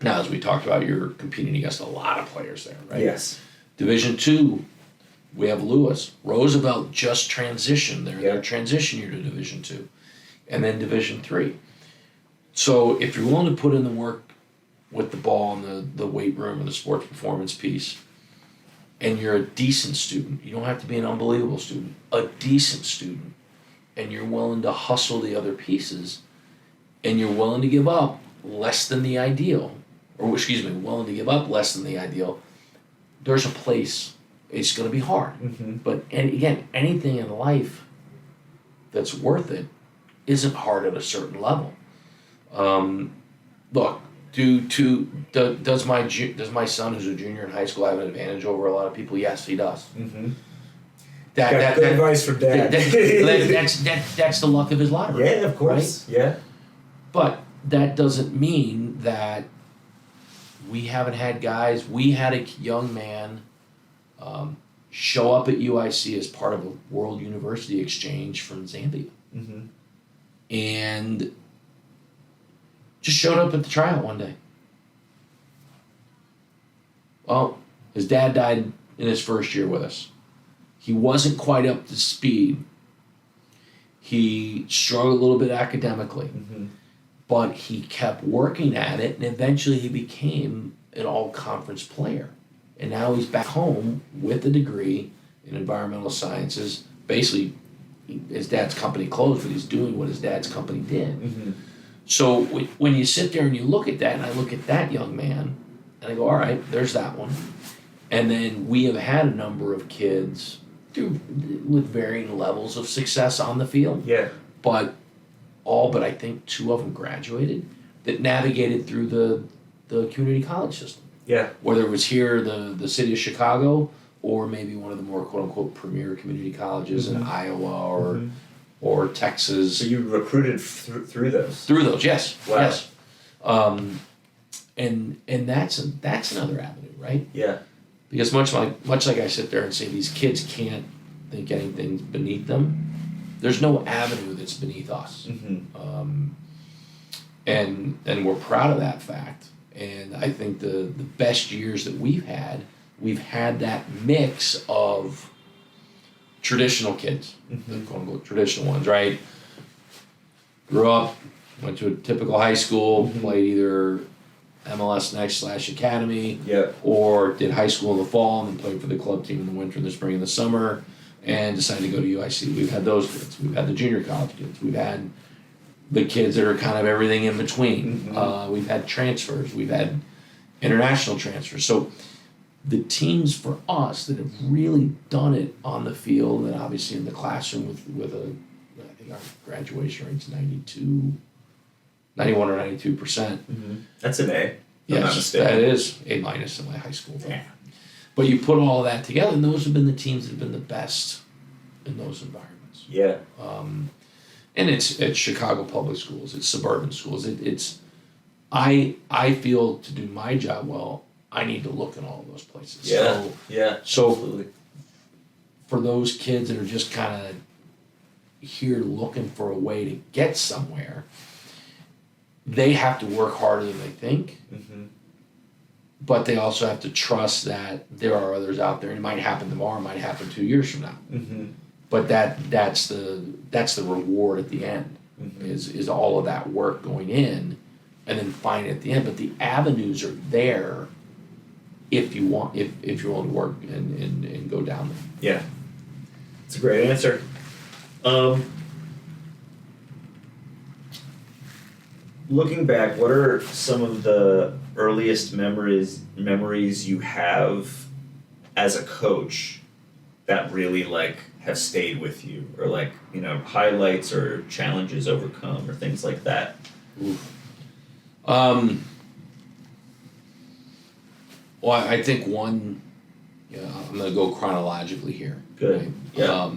Now, as we talked about, you're competing against a lot of players there, right? Yes. Division II, we have Lewis. Roosevelt just transitioned. They're in their transition year to Division II. And then Division III. So if you're willing to put in the work with the ball and the weight room and the sports performance piece, and you're a decent student, you don't have to be an unbelievable student, a decent student, and you're willing to hustle the other pieces, and you're willing to give up less than the ideal, willing to give up less than the ideal, there's a place. It's going to be hard. But, and again, anything in life that's worth it isn't hard at a certain level. Look, does my son, who's a junior in high school, have an advantage over a lot of people? Yes, he does. Got good advice from Dad. That's the luck of his lottery. Yeah, of course. Right? Yeah. But that doesn't mean that we haven't had guys. We had a young man show up at UIC as part of a World University exchange from Zambia. And just showed up at the tryout one day. Well, his dad died in his first year with us. He wasn't quite up to speed. He struggled a little bit academically, but he kept working at it, and eventually he became an all-conference player. And now he's back home with a degree in environmental sciences. Basically, his dad's company closed, but he's doing what his dad's company did. So when you sit there and you look at that, and I look at that young man, and I go, all right, there's that one. And then we have had a number of kids with varying levels of success on the field. Yeah. But I think 2 of them graduated that navigated through the community college system. Yeah. Whether it was here, the city of Chicago, or maybe one of the more quote-unquote premier community colleges in Iowa or Texas. So you recruited through those? Through those, yes. Wow. Yes. And that's another avenue, right? Yeah. Because much like I sit there and say these kids can't think anything's beneath them, there's no avenue that's beneath us. And we're proud of that fact. And I think the best years that we've had that mix of traditional kids, the quote-unquote traditional ones, right? Grew up, went to a typical high school, played either MLS Next / Academy, or did high school in the fall and then played for the club team in the winter, the spring, and the summer, and decided to go to UIC. We've had those kids. We've had the junior college kids. We've had the kids that are kind of everything in between. We've had transfers. We've had international transfers. So the teams for us that have really done it on the field and obviously in the classroom with I think our graduation rate's 91 or 92%. That's an A. if I'm not Yes, mistaken. that is A- in my high school. Yeah. But you put all of that together, and those have been the teams that have been the best in those environments. Yeah. And it's Chicago public schools, it's suburban schools. I feel to do my job well, I need to look in all of those places. Yeah. So Absolutely. for those kids that are just kind of here looking for a way to get somewhere, they have to work harder than they think. Mm-hmm. But they also have to trust that there are others out there. It might happen tomorrow, it might happen 2 years from now. Mm-hmm. But that's the reward at the end. Mm-hmm. Is all of that work going in, and then find it at the end. But the avenues are there if you want, if you're willing to work and go down them. Yeah. It's a great answer. Looking back, what are some of the earliest memories you have as a coach that really like have stayed with you, or like, you know, highlights or challenges overcome or things like that? Well, I think one, I'm going to go chronologically here. Good. Right? Yeah.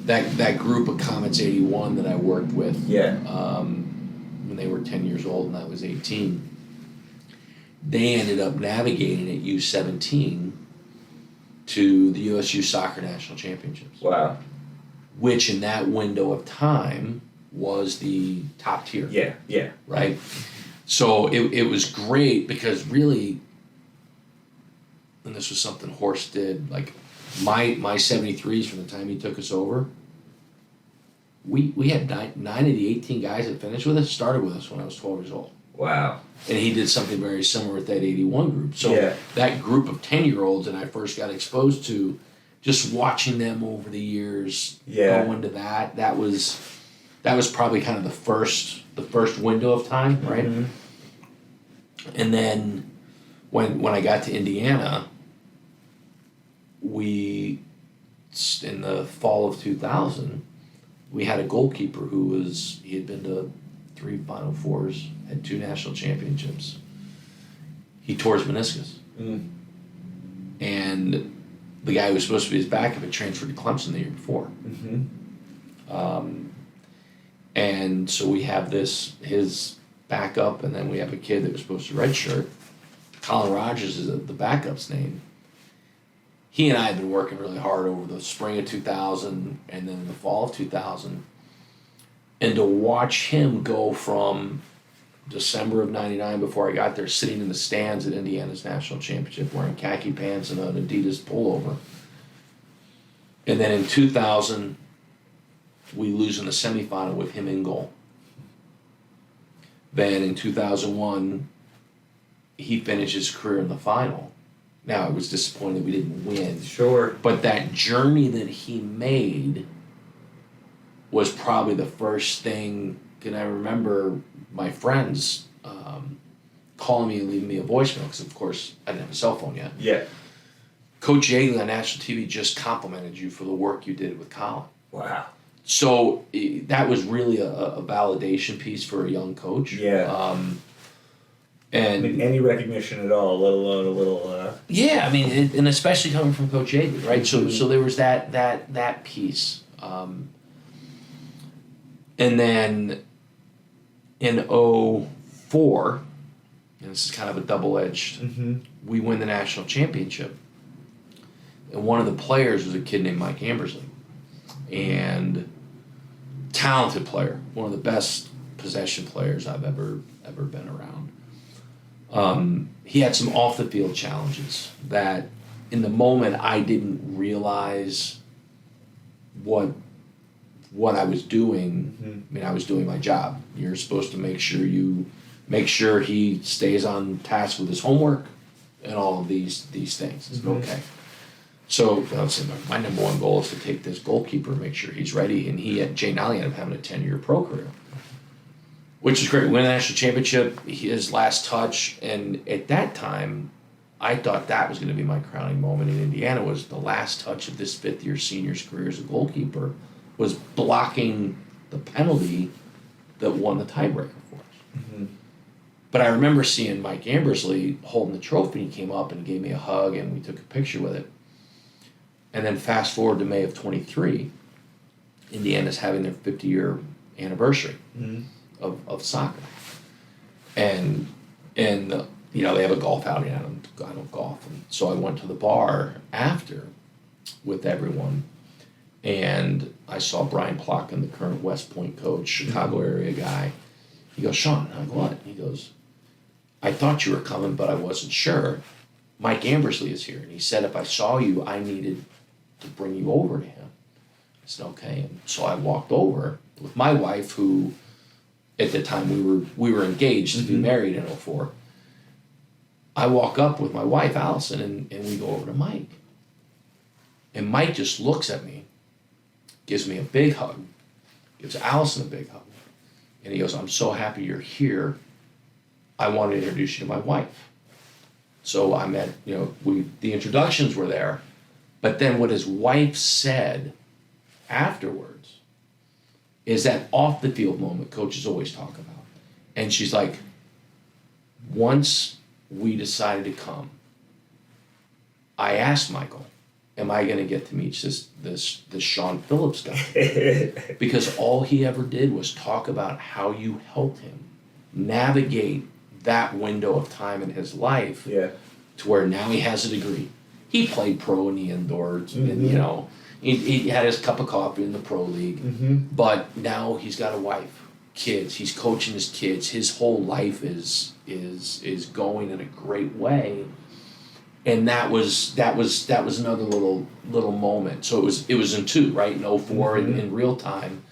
That group of Comets 81 that I worked with, Yeah. when they were 10 years old and I was 18, they ended up navigating at U17 to the USU Soccer National Championships. Wow. Which in that window of time was the top tier. Yeah. Yeah. Right? So it was great because really, and this was something Horst did, like my 73s from the time he took us over, we had nine of the 18 guys that finished with us started with us when I was 12 years old. Wow. And he did something very similar with that 81 group. So Yeah. that group of 10-year-olds that I first got exposed to, just watching them over the years Yeah. go into that was probably kind of the first window of time, right? Mm-hmm. And then when I got to Indiana, we, in the fall of 2000, we had a goalkeeper he had been to 3 Final Fours, had 2 national championships. He tore his meniscus. Mm. And the guy who was supposed to be his backup had transferred to Clemson the year before. Mm-hmm. And so we have his backup, and then we have a kid that was supposed to redshirt. Colin Rogers is the backup's name. He and I had been working really hard over the spring of 2000 and then the fall of 2000. And to watch him go from December of 99, before I got there, sitting in the stands at Indiana's national championship wearing khaki pants and an Adidas pullover. And then in 2000, we lose in the semifinal with him in goal. Then in 2001, he finished his career in the final. Now, I was disappointed we didn't win. Sure. But that journey that he made was probably the first thing. And I remember my friends calling me and leaving me a voicemail, because, of course, I didn't have a cell phone yet. Yeah. Coach Yeagley on national TV just complimented you for the work you did with Colin. Wow. So that was really a validation piece for a young coach. Yeah. And I mean, any recognition at all, let alone a little. yeah, I mean, and especially coming from Coach Yeagley, right? So there was that piece. And then in 2004, and this is kind of a double-edged, Mm-hmm. we win the national championship. And one of the players was a kid named Mike Ambersley. And talented player, one of the best possession players I've ever been around. He had some off-the-field challenges that in the moment I didn't realize what I was doing. Mm-hmm. I mean, I was doing my job. You're supposed to make sure he stays on task with his homework and all of these things. It's Mhm. okay. So my number one goal is to take this goalkeeper and make sure he's ready. And Jay Nally ended up having a 10-year pro career, which is great. We win the national championship, his last touch, and at that time, I thought that was going to be my crowning moment in Indiana. Was the last touch of this 5th-year senior's career as a goalkeeper was blocking the penalty that won the tiebreaker for us. Mm-hmm. But I remember seeing Mike Ambersley holding the trophy, and he came up and gave me a hug, and we took a picture with it. And then fast forward to May of 23, Indiana's having their 50-year anniversary of soccer. And you know, they have a golf outing. I don't golf. And so I went to the bar after with everyone, and I saw Brian Plotkin, the current West Point coach, Chicago area guy. He goes, Sean, I go, what? He goes, I thought you were coming, but I wasn't sure. Mike Ambersley is here. And he said, if I saw you, I needed to bring you over to him. I said, okay. And so I walked over with my wife, who at the time we were engaged to be married in 2004. I walk up with my wife, Allison, and we go over to Mike. And Mike just looks at me, gives me a big hug, gives Allison a big hug. And he goes, I'm so happy you're here. I want to introduce you to my wife. So I met, you know, the introductions were there. But then what his wife said afterwards is that off the field moment coaches always talk about. And she's like, once we decided to come, I asked Michael, am I going to get to meet this Sean Phillips guy? Because all he ever did was talk about how you helped him navigate that window of time in his life to where now he has a degree. He played pro in the indoors, and you know, he had his cup of coffee in the pro league, but now he's got a wife, kids. He's coaching his kids. His whole life is going in a great way. And that was another little moment. So it was in 2, right? In 04 in real time,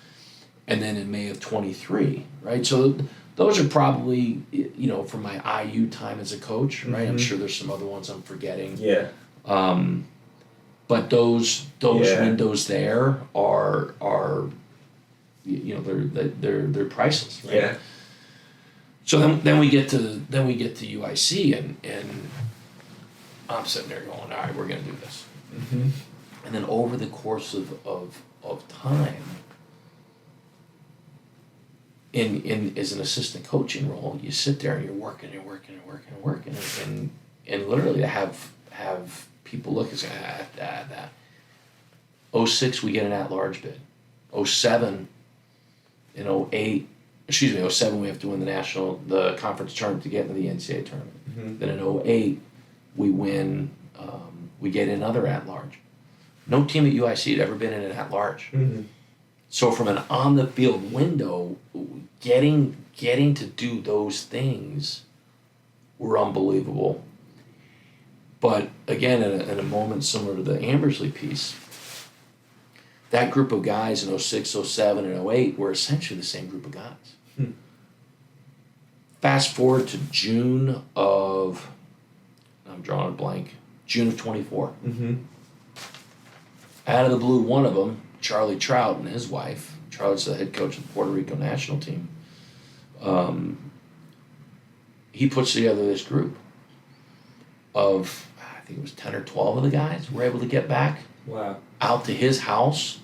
and then in May of 23, right? So those are probably, you know, from my IU time as a coach, right? I'm sure there's some other ones I'm forgetting. Yeah. But those windows there are you know, they're priceless, right? Yeah. So then we get to UIC and I'm sitting there going, all right, we're going to do this. And then over the course of time, in as an assistant coaching role, you sit there and you're working, and literally to have people look and say, that. 06, we get an at-large bid. 07, in 08, 07, we have to win the conference tournament to get into the NCAA tournament. Then in 08, we win, we get another at-large. No team at UIC had ever been in an at-large. So from an on-the-field window, getting to do those things were unbelievable. But again, in a moment similar to the Ambersley piece, that group of guys in 06, 07, and 08 were essentially the same group of guys. Fast forward to June of, I'm drawing a blank, June of 24. Out of the blue, one of them, Charlie Trout and his wife, Charlie's the head coach of the Puerto Rico national team, he puts together this group of, I think it was 10 or 12 of the guys were able to get back out to his house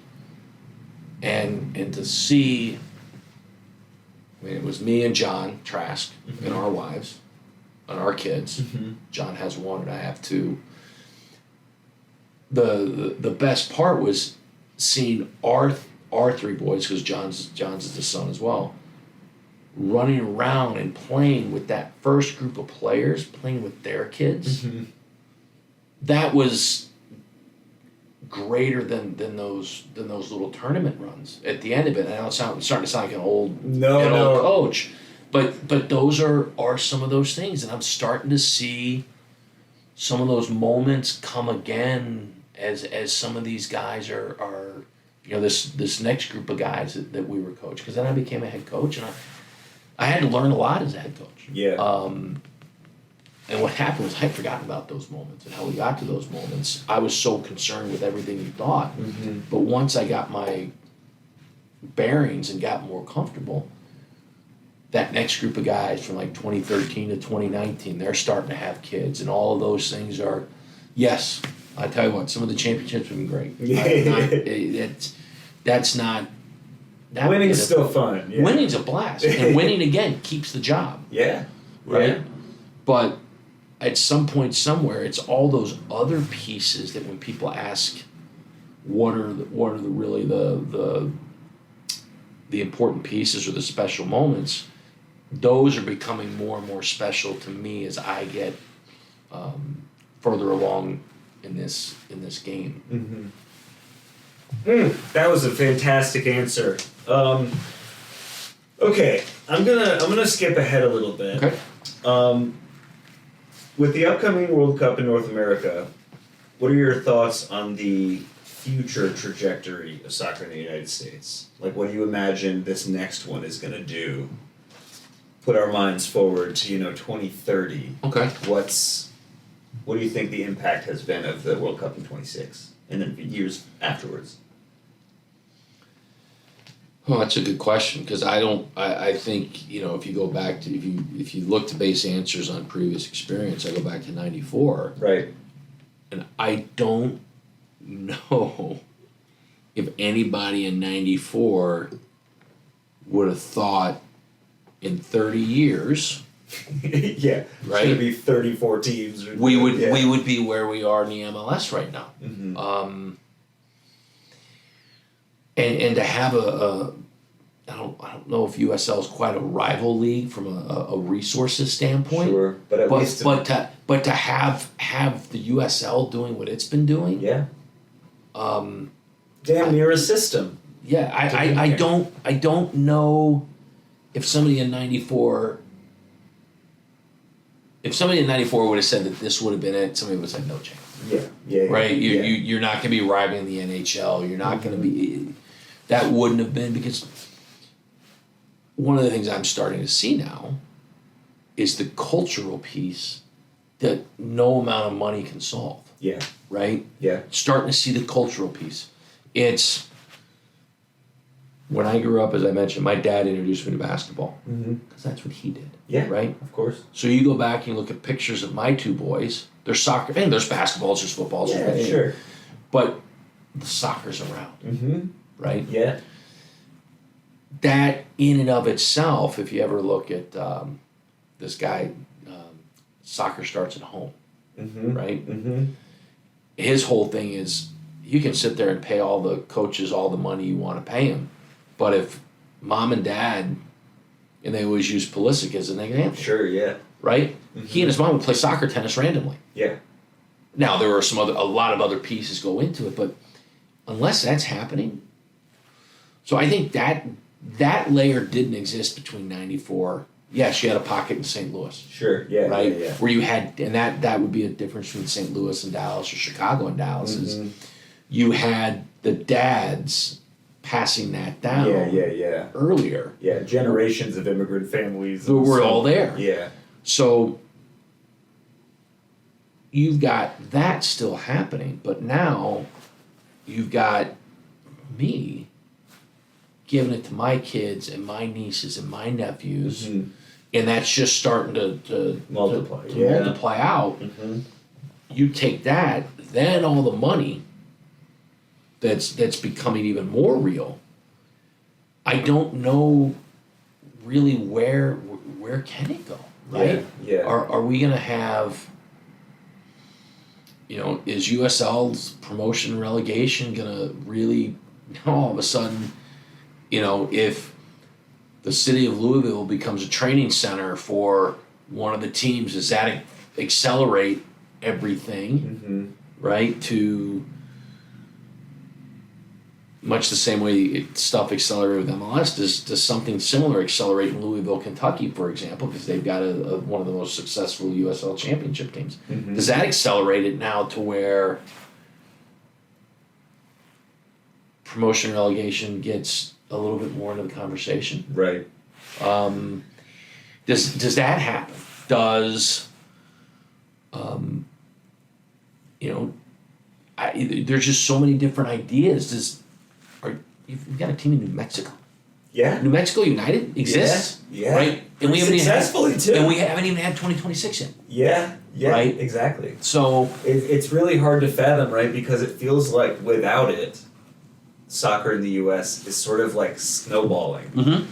and to see, I mean, it was me and John Trask and our wives and our kids. John has 1 and I have 2. The best part was seeing our 3 boys, because John's is the son as well, running around and playing with that first group of players, playing with their kids. That was greater than those little tournament runs at the end of it. And I know it's starting to sound like an old coach, but those are some of those things, and I'm starting to see some of those moments come again as some of these guys are you know, this next group of guys that we were coached, because then I became a head coach, and I had to learn a lot as a head coach. And what happened was I had forgotten about those moments and how we got to those moments. I was so concerned with everything you thought. But once I got my bearings and got more comfortable, that next group of guys from like 2013 to 2019, they're starting to have kids, and all of those things are, yes, I tell you what, some of the championships have been great. Winning's still fun. Winning's a blast, and winning again keeps the job. right? Yeah. But at some point somewhere, it's all those other pieces that when people ask, what are the really the important pieces or the special moments, those are becoming more and more special to me as I get further along in this game. That was a fantastic answer. Okay, I'm gonna skip ahead a little bit. Okay. With the upcoming World Cup in North America, what are your thoughts on the future trajectory of soccer in the United States? Like, what do you imagine this next one is gonna do? Put our minds forward to 2030. Okay. What do you think the impact has been of the World Cup in 26, and then years afterwards? Oh, that's a good question, because I think, if you go back to, if you look to base answers on previous experience, I go back to 94. Right. And I don't know if anybody in 94 would have thought in 30 years, Yeah. right? It's gonna be 34 teams. We would be where we are in the MLS right now. And to have I don't know if USL is quite a rival league from a resources standpoint. Sure, but at least to have the USL doing what it's been doing. Yeah. Damn near a system. Yeah, I don't know if somebody in 94. If somebody in 94 would have said that this would have been it, somebody would have said no chance. Yeah. Right? You're not going to be rivaling the NHL. You're not going to be. That wouldn't have been, because one of the things I'm starting to see now is the cultural piece that no amount of money can solve. Yeah. Right? Yeah. Starting to see the cultural piece. It's, when I grew up, as I mentioned, my dad introduced me to basketball. Because that's what he did. Yeah. Right? Of course. So you go back and you look at pictures of my two boys. There's soccer, and there's basketballs, there's footballs. Yeah, sure. But the soccer's around. Right? Yeah. That in and of itself, if you ever look at this guy, soccer starts at home, right? His whole thing is, you can sit there and pay all the coaches all the money you want to pay them, but if mom and dad, and they always use Pulisic as an example. Sure, yeah. Right? He and his mom would play soccer, tennis randomly. Yeah. Now, there are a lot of other pieces go into it, but unless that's happening, so I think that layer didn't exist between 94. Yes, you had a pocket in St. Louis. Sure, yeah. Right? Yeah. Where you had, and that would be a difference between St. Louis and Dallas, or Chicago and Dallas, is you had the dads passing that down earlier. Yeah, generations of immigrant families. Who were all there. Yeah. So you've got that still happening, but now you've got me giving it to my kids and my nieces and my nephews, and that's just starting to multiply. Multiply out. You take that, then all the money that's becoming even more real. I don't know really where can it go, right? Yeah. Are we gonna have, is USL's promotion and relegation gonna really all of a sudden, if the city of Louisville becomes a training center for one of the teams, does that accelerate everything, right? To much the same way stuff accelerated with MLS, does something similar accelerate in Louisville, Kentucky, for example, because they've got one of the most successful USL championship teams. Does that accelerate it now to where promotion relegation gets a little bit more into the conversation? Right. Does that happen? Does there's just so many different ideas. You've got a team in New Mexico? Yeah. New Mexico United exists? Yeah. Right? And we haven't successfully too. And we haven't even had 2026 yet. Yeah. Right? Exactly. So it's really hard to fathom, right? Because it feels like without it, soccer in the U.S. is sort of like snowballing.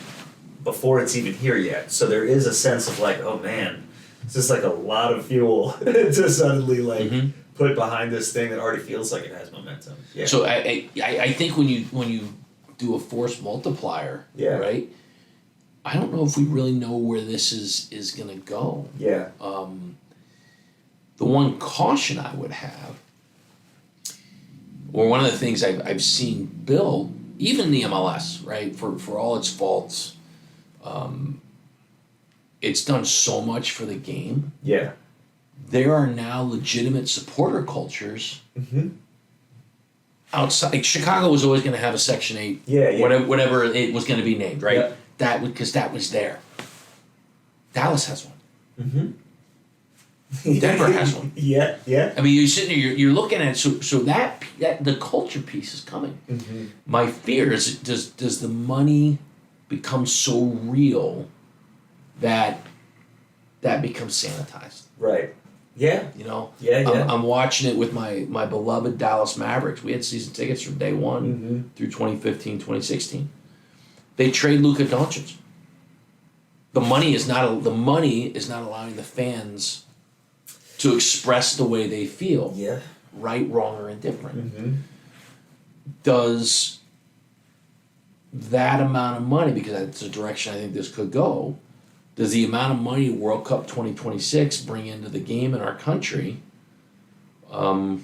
before it's even here yet. So there is a sense of like, oh man, it's just like a lot of fuel to suddenly like put behind this thing that already feels like it has momentum. Yeah. So I think when you do a force multiplier, right? I don't know if we really know where this is gonna go. Yeah. The one caution I would have, or one of the things I've seen build, even the MLS, right, for all its faults, it's done so much for the game. Yeah. There are now legitimate supporter cultures outside. Like Chicago was always going to have a Section 8, whatever it was going to be named, right? Yep. Because that was there. Dallas has one. Mm-hmm. Denver has one. Yeah. I mean, you're sitting there, you're looking at it, so that the culture piece is coming. Mm-hmm. My fear is, does the money become so real that becomes sanitized? Right. Yeah. You know? Yeah. I'm watching it with my beloved Dallas Mavericks. We had season tickets from day one through 2015, 2016. They trade Luka Doncic. The money is not allowing the fans to express the way they feel. Yeah. Right, wrong, or indifferent. Mm-hmm. Does that amount of money, because that's the direction I think this could go, does the amount of money World Cup 2026 bring into the game in our country? I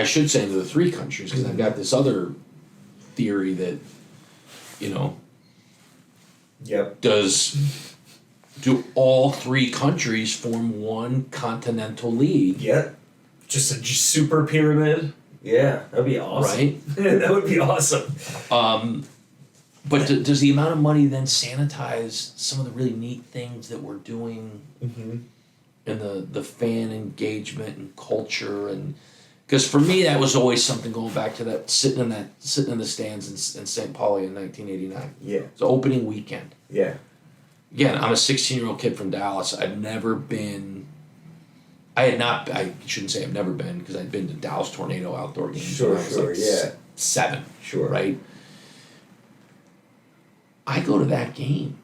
should say into the three countries, because I've got this other theory that, Yep. do all three countries form one continental league? Yeah. Just a super pyramid. Yeah, that'd be awesome. Right? That would be awesome. But does the amount of money then sanitize some of the really neat things that we're doing in the fan engagement and culture? And because for me, that was always something, going back to that sitting in the stands in St. Pauli in 1989. Yeah. It's opening weekend. Yeah. Again, I'm a 16-year-old kid from Dallas. I shouldn't say I've never been, because I'd been to Dallas Tornado outdoor games when I was 7. Sure. Right? I go to that game,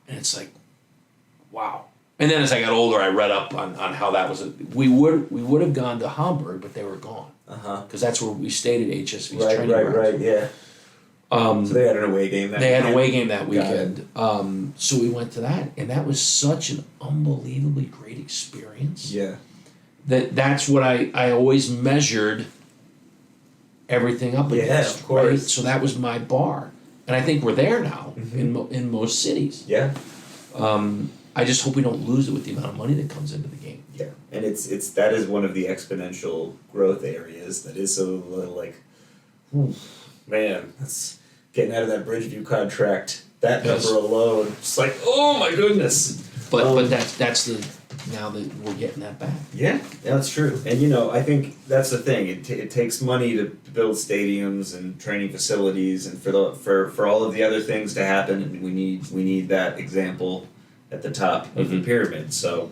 and it's like, wow. And then as I got older, I read up on how that was. We would have gone to Hamburg, but they were gone. Because that's where we stayed at HSV's training grounds. Right, yeah. So they had an away game that weekend? They had an away game that weekend. So we went to that, and that was such an unbelievably great experience. Yeah. That's what I always measured everything up against. Yeah, of course. Right? So that was my bar. And I think we're there now in most cities. Yeah. I just hope we don't lose it with the amount of money that comes into the game. Yeah, and that is one of the exponential growth areas that is so like, man, that's getting out of that Bridgeview contract. That number alone, just like, oh my goodness. But that's the now that we're getting that back. Yeah, that's true. And I think that's the thing. It takes money to build stadiums and training facilities, and for all of the other things to happen, and we need that example at the top of the pyramid. So,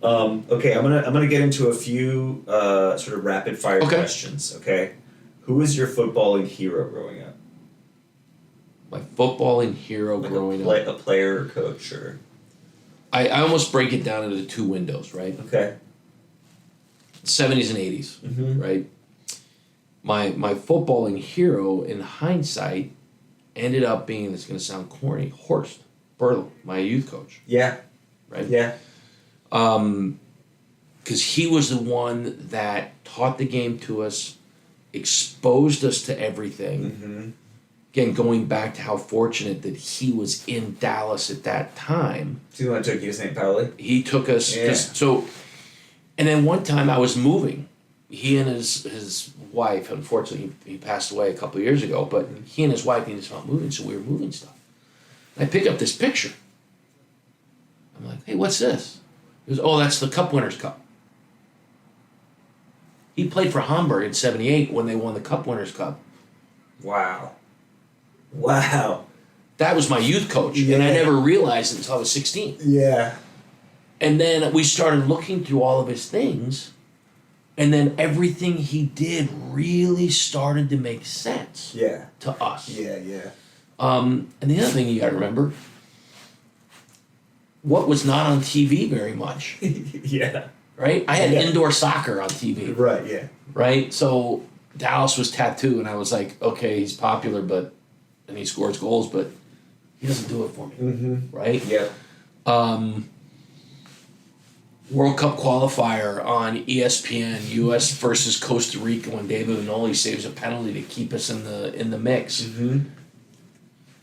okay, I'm gonna get into a few sort of rapid fire questions. Okay, who was your footballing hero growing up? My footballing hero growing up. A player or coach or. I almost break it down into two windows, right? Okay. 70s and 80s, right? My footballing hero, in hindsight, ended up being, it's going to sound corny, Horst Bertel, my youth coach. Yeah. Right? Yeah. Because he was the one that taught the game to us, exposed us to everything. Again, going back to how fortunate that he was in Dallas at that time. So the one took you to St. Pauli? He took us. Yeah. And then one time I was moving. He and his wife, unfortunately, he passed away a couple of years ago, but he and his wife needed to stop moving, so we were moving stuff. And I pick up this picture. I'm like, hey, what's this? He goes, oh, that's the Cup Winners' Cup. He played for Hamburg in '78 when they won the Cup Winners' Cup. Wow. That was my youth coach, and I never realized it until I was 16. Yeah. And then we started looking through all of his things, and then everything he did really started to make sense to us. Yeah. And the other thing you got to remember, what was not on TV very much. Yeah. Right? I had indoor soccer on TV. Right, yeah. Right? So Dallas was tattoo, and I was like, okay, he's popular, and he scores goals, but he doesn't do it for me. Mm-hmm. Right? Yeah. World Cup qualifier on ESPN, U.S. versus Costa Rica, when David Vinoli saves a penalty to keep us in the mix. Mm-hmm.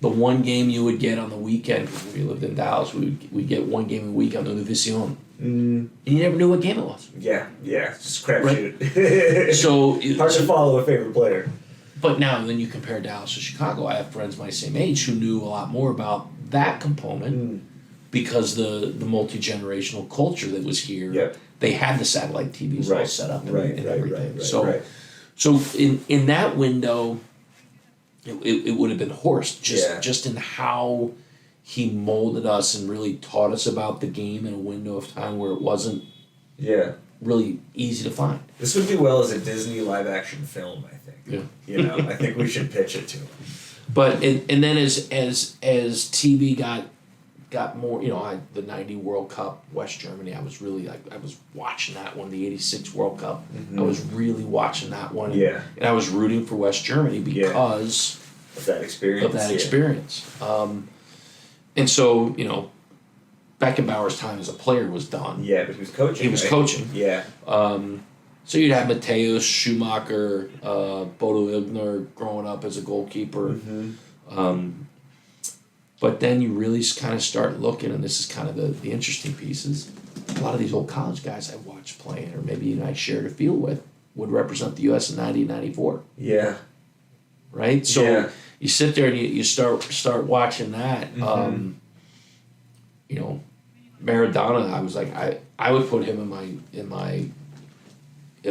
The one game you would get on the weekend, because we lived in Dallas, we'd get one game a week on Univision. And you never knew what game it was. Yeah, just crapshoot. So hard to follow a favorite player. But now, then you compare Dallas to Chicago. I have friends my same age who knew a lot more about that component because the multi-generational culture that was here. Yep. They had the satellite TVs all set up and everything. So in that window, it would have been Horst just in how he molded us and really taught us about the game in a window of time where it wasn't really easy to find. This would do well as a Disney live action film, I think. Yeah. You know, I think we should pitch it to him. But and then as TV got more, the 90 World Cup, West Germany, I was really I was watching that one, the 86 World Cup. I was really watching that one. Yeah. And I was rooting for West Germany because of that experience. And so, Beckenbauer's time as a player was done. Yeah, but he was coaching. He was coaching. Yeah. So you'd have Matthäus, Schumacher, Bodo Illgner growing up as a goalkeeper. But then you really kind of start looking, and this is kind of the interesting pieces. A lot of these old college guys I watched playing, or maybe even I shared a field with, would represent the U.S. in 90 and 94. Yeah. Right? So you sit there and you start watching that. Maradona, I was like, I would put him in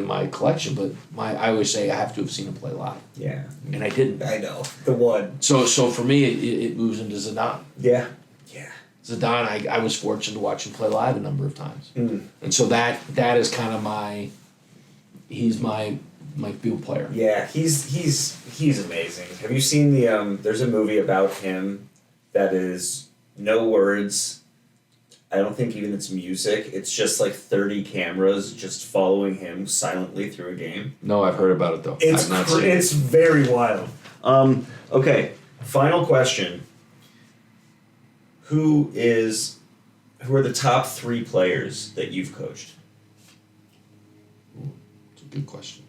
my collection, but I always say I have to have seen him play live. Yeah. And I didn't. I know. The one. So for me, it moves into Zidane. Yeah. Yeah. Zidane, I was fortunate to watch him play live a number of times. And so that is kind of he's my field player. Yeah, he's amazing. Have you seen there's a movie about him that is no words. I don't think even it's music. It's just like 30 cameras just following him silently through a game. No, I've heard about it though. It's very wild. Okay, final question. Who are the top 3 players that you've coached? It's a good question.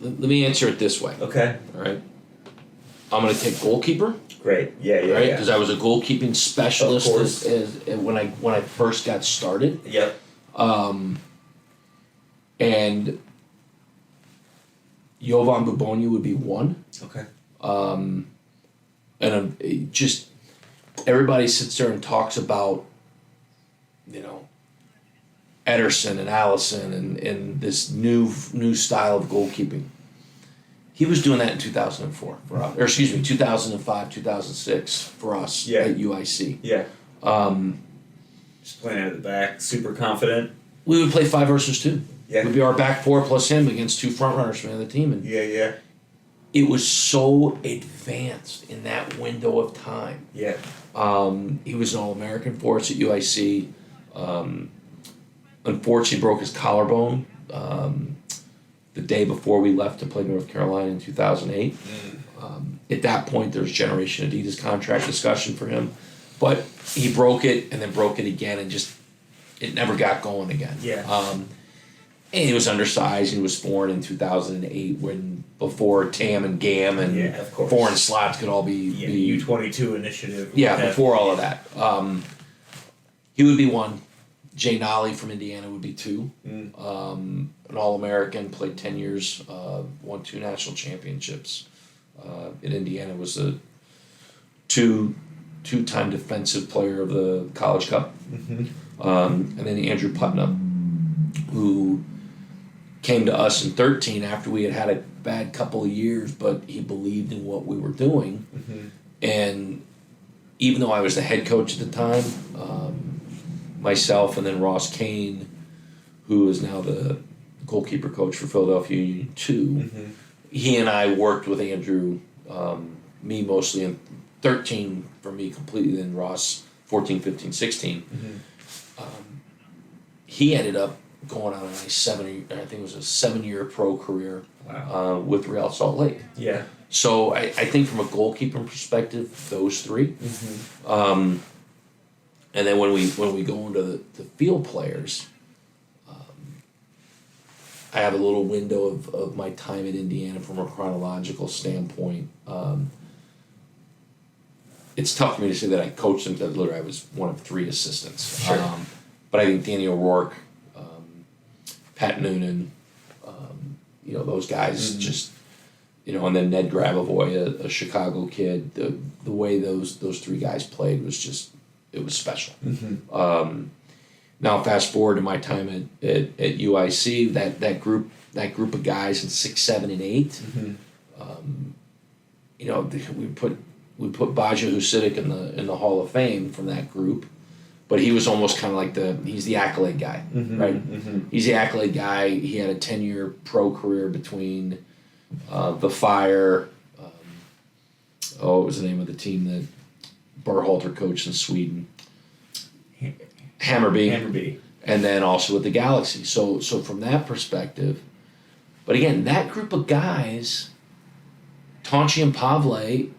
Let me answer it this way. Okay. All right. I'm going to take goalkeeper. Great. Yeah. Right, because I was a goalkeeping specialist Of course. as when I first got started. Yep. And Jovan Bubonia would be 1. Okay. And just everybody sits there and talks about, Ederson and Allison and this new style of goalkeeping. He was doing that in 2004 for us, or 2005, 2006 for us at UIC. Yeah. Just playing out of the back, super confident. We would play 5 versus 2. Yeah. It would be our back 4 plus him against 2 front runners from the other team. And Yeah. it was so advanced in that window of time. Yeah. He was an All-American for us at UIC. Unfortunately, broke his collarbone the day before we left to play North Carolina in 2008. At that point, there's Generation Adidas contract discussion for him. But he broke it and then broke it again and just it never got going again. Yeah. And he was undersized. He was foreign in 2008 before TAM and GAM and of course. foreign slots could all be U22 initiative. before all of that. He would be 1. Jay Nolly from Indiana would be 2. An All-American, played 10 years, won 2 national championships. In Indiana was a two-time defensive player of the College Cup. And then Andrew Putnam, who came to us in 2013 after we had a bad couple of years, but he believed in what we were doing. And even though I was the head coach at the time, myself and then Ross Kane who is now the goalkeeper coach for Philadelphia Union 2, Mm-hmm. he and I worked with Andrew, me mostly in 13 for me completely, then Ross 14, 15, 16. Mm-hmm. He ended up going on a nice I think it was a 7-year pro career. Wow. With Real Salt Lake. Yeah. So I think from a goalkeeping perspective, those three. Mm-hmm. And then when we go into the field players, I have a little window of my time at Indiana from a chronological standpoint. It's tough for me to say that I coached them, because literally I was one of 3 assistants. Sure. But I think Danny O'Rourke, Pat Noonan, those guys just, and then Ned Grabavoy, a Chicago kid. The way those 3 guys played was just, it was special. Mm-hmm. Now fast forward to my time at UIC, that group of guys in 6, 7, and 8. Mm-hmm. We put Baja Husidic in the Hall of Fame from that group, but he was almost kind of like he's the accolade guy, Mm-hmm. right? Mm-hmm. He's the accolade guy. He had a 10-year pro career between the Fire. What was the name of the team that Berhalter coached in Sweden? Hammarby. And then also with the Galaxy. So from that perspective, but again, that group of guys, Tonchi and Pavle,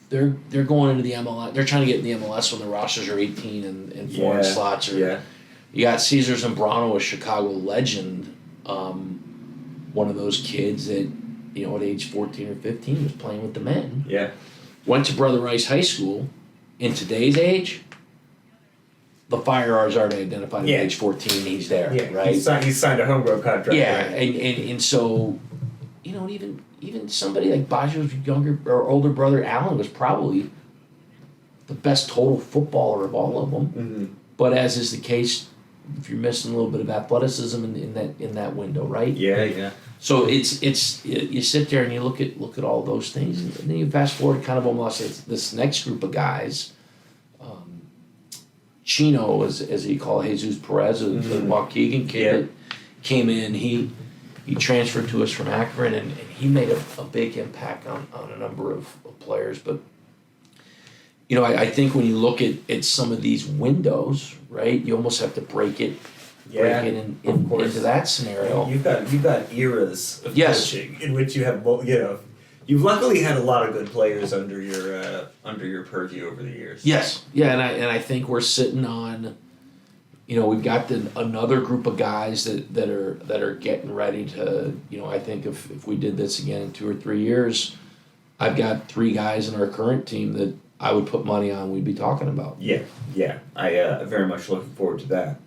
they're going into the MLS. They're trying to get in the MLS when the rosters are 18 and foreign slots. You got Cesar Zambrano, a Chicago legend, one of those kids that, at age 14 or 15 was playing with the men. Yeah. Went to Brother Rice High School. In today's age, the Fire is already identified at age 14. He's there, right? He signed a homegrown contract. Yeah, right? and so, even somebody like Bajo's younger or older brother Alan was probably the best total footballer of all of them. Mm-hmm. But as is the case, if you're missing a little bit of athleticism in that window, right? Yeah. So it's you sit there and you look at all those things, and then you fast forward kind of almost this next group of guys. Chino, as he called Jesus Perez, the Waukegan kid that came in. He transferred to us from Akron, and he made a big impact on a number of players. But I think when you look at some of these windows, right, you almost have to break it into that scenario. You've got eras of coaching in which you have you've luckily had a lot of good players under your purview over the years. Yes, yeah, and I think we're sitting on, we've got another group of guys that are getting ready to, I think if we did this again in 2 or 3 years, I've got 3 guys in our current team that I would put money on we'd be talking about. Yeah, I very much looking forward to that.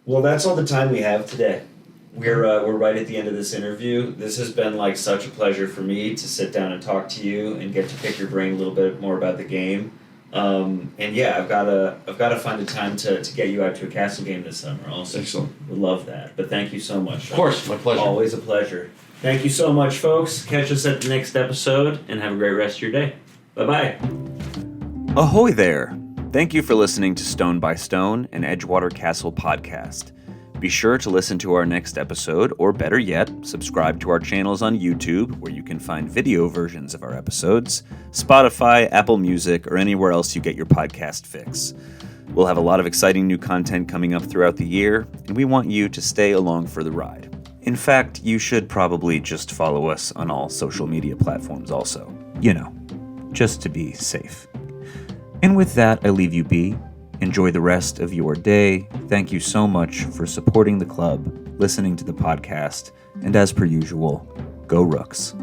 Well, that's all the time we have today. We're right at the end of this interview. This has been like such a pleasure for me to sit down and talk to you and get to pick your brain a little bit more about the game. And yeah, I've gotta find the time to get you out to a Castle game this summer. Also, Excellent. Would love that. But thank you so much. Of course, my pleasure. Always a pleasure. Thank you so much, folks. Catch us at the next episode, and have a great rest of your day. Bye-bye. Ahoy there! Thank you for listening to Stone by Stone, an Edgewater Castle podcast. Be sure to listen to our next episode, or better yet, subscribe to our channels on YouTube, where you can find video versions of our episodes, Spotify, Apple Music, or anywhere else you get your podcast fix. We'll have a lot of exciting new content coming up throughout the year, and we want you to stay along for the ride. In fact, you should probably just follow us on all social media platforms also. Just to be safe. And with that, I leave you be. Enjoy the rest of your day. Thank you so much for supporting the club, listening to the podcast, and as per usual, go Rooks.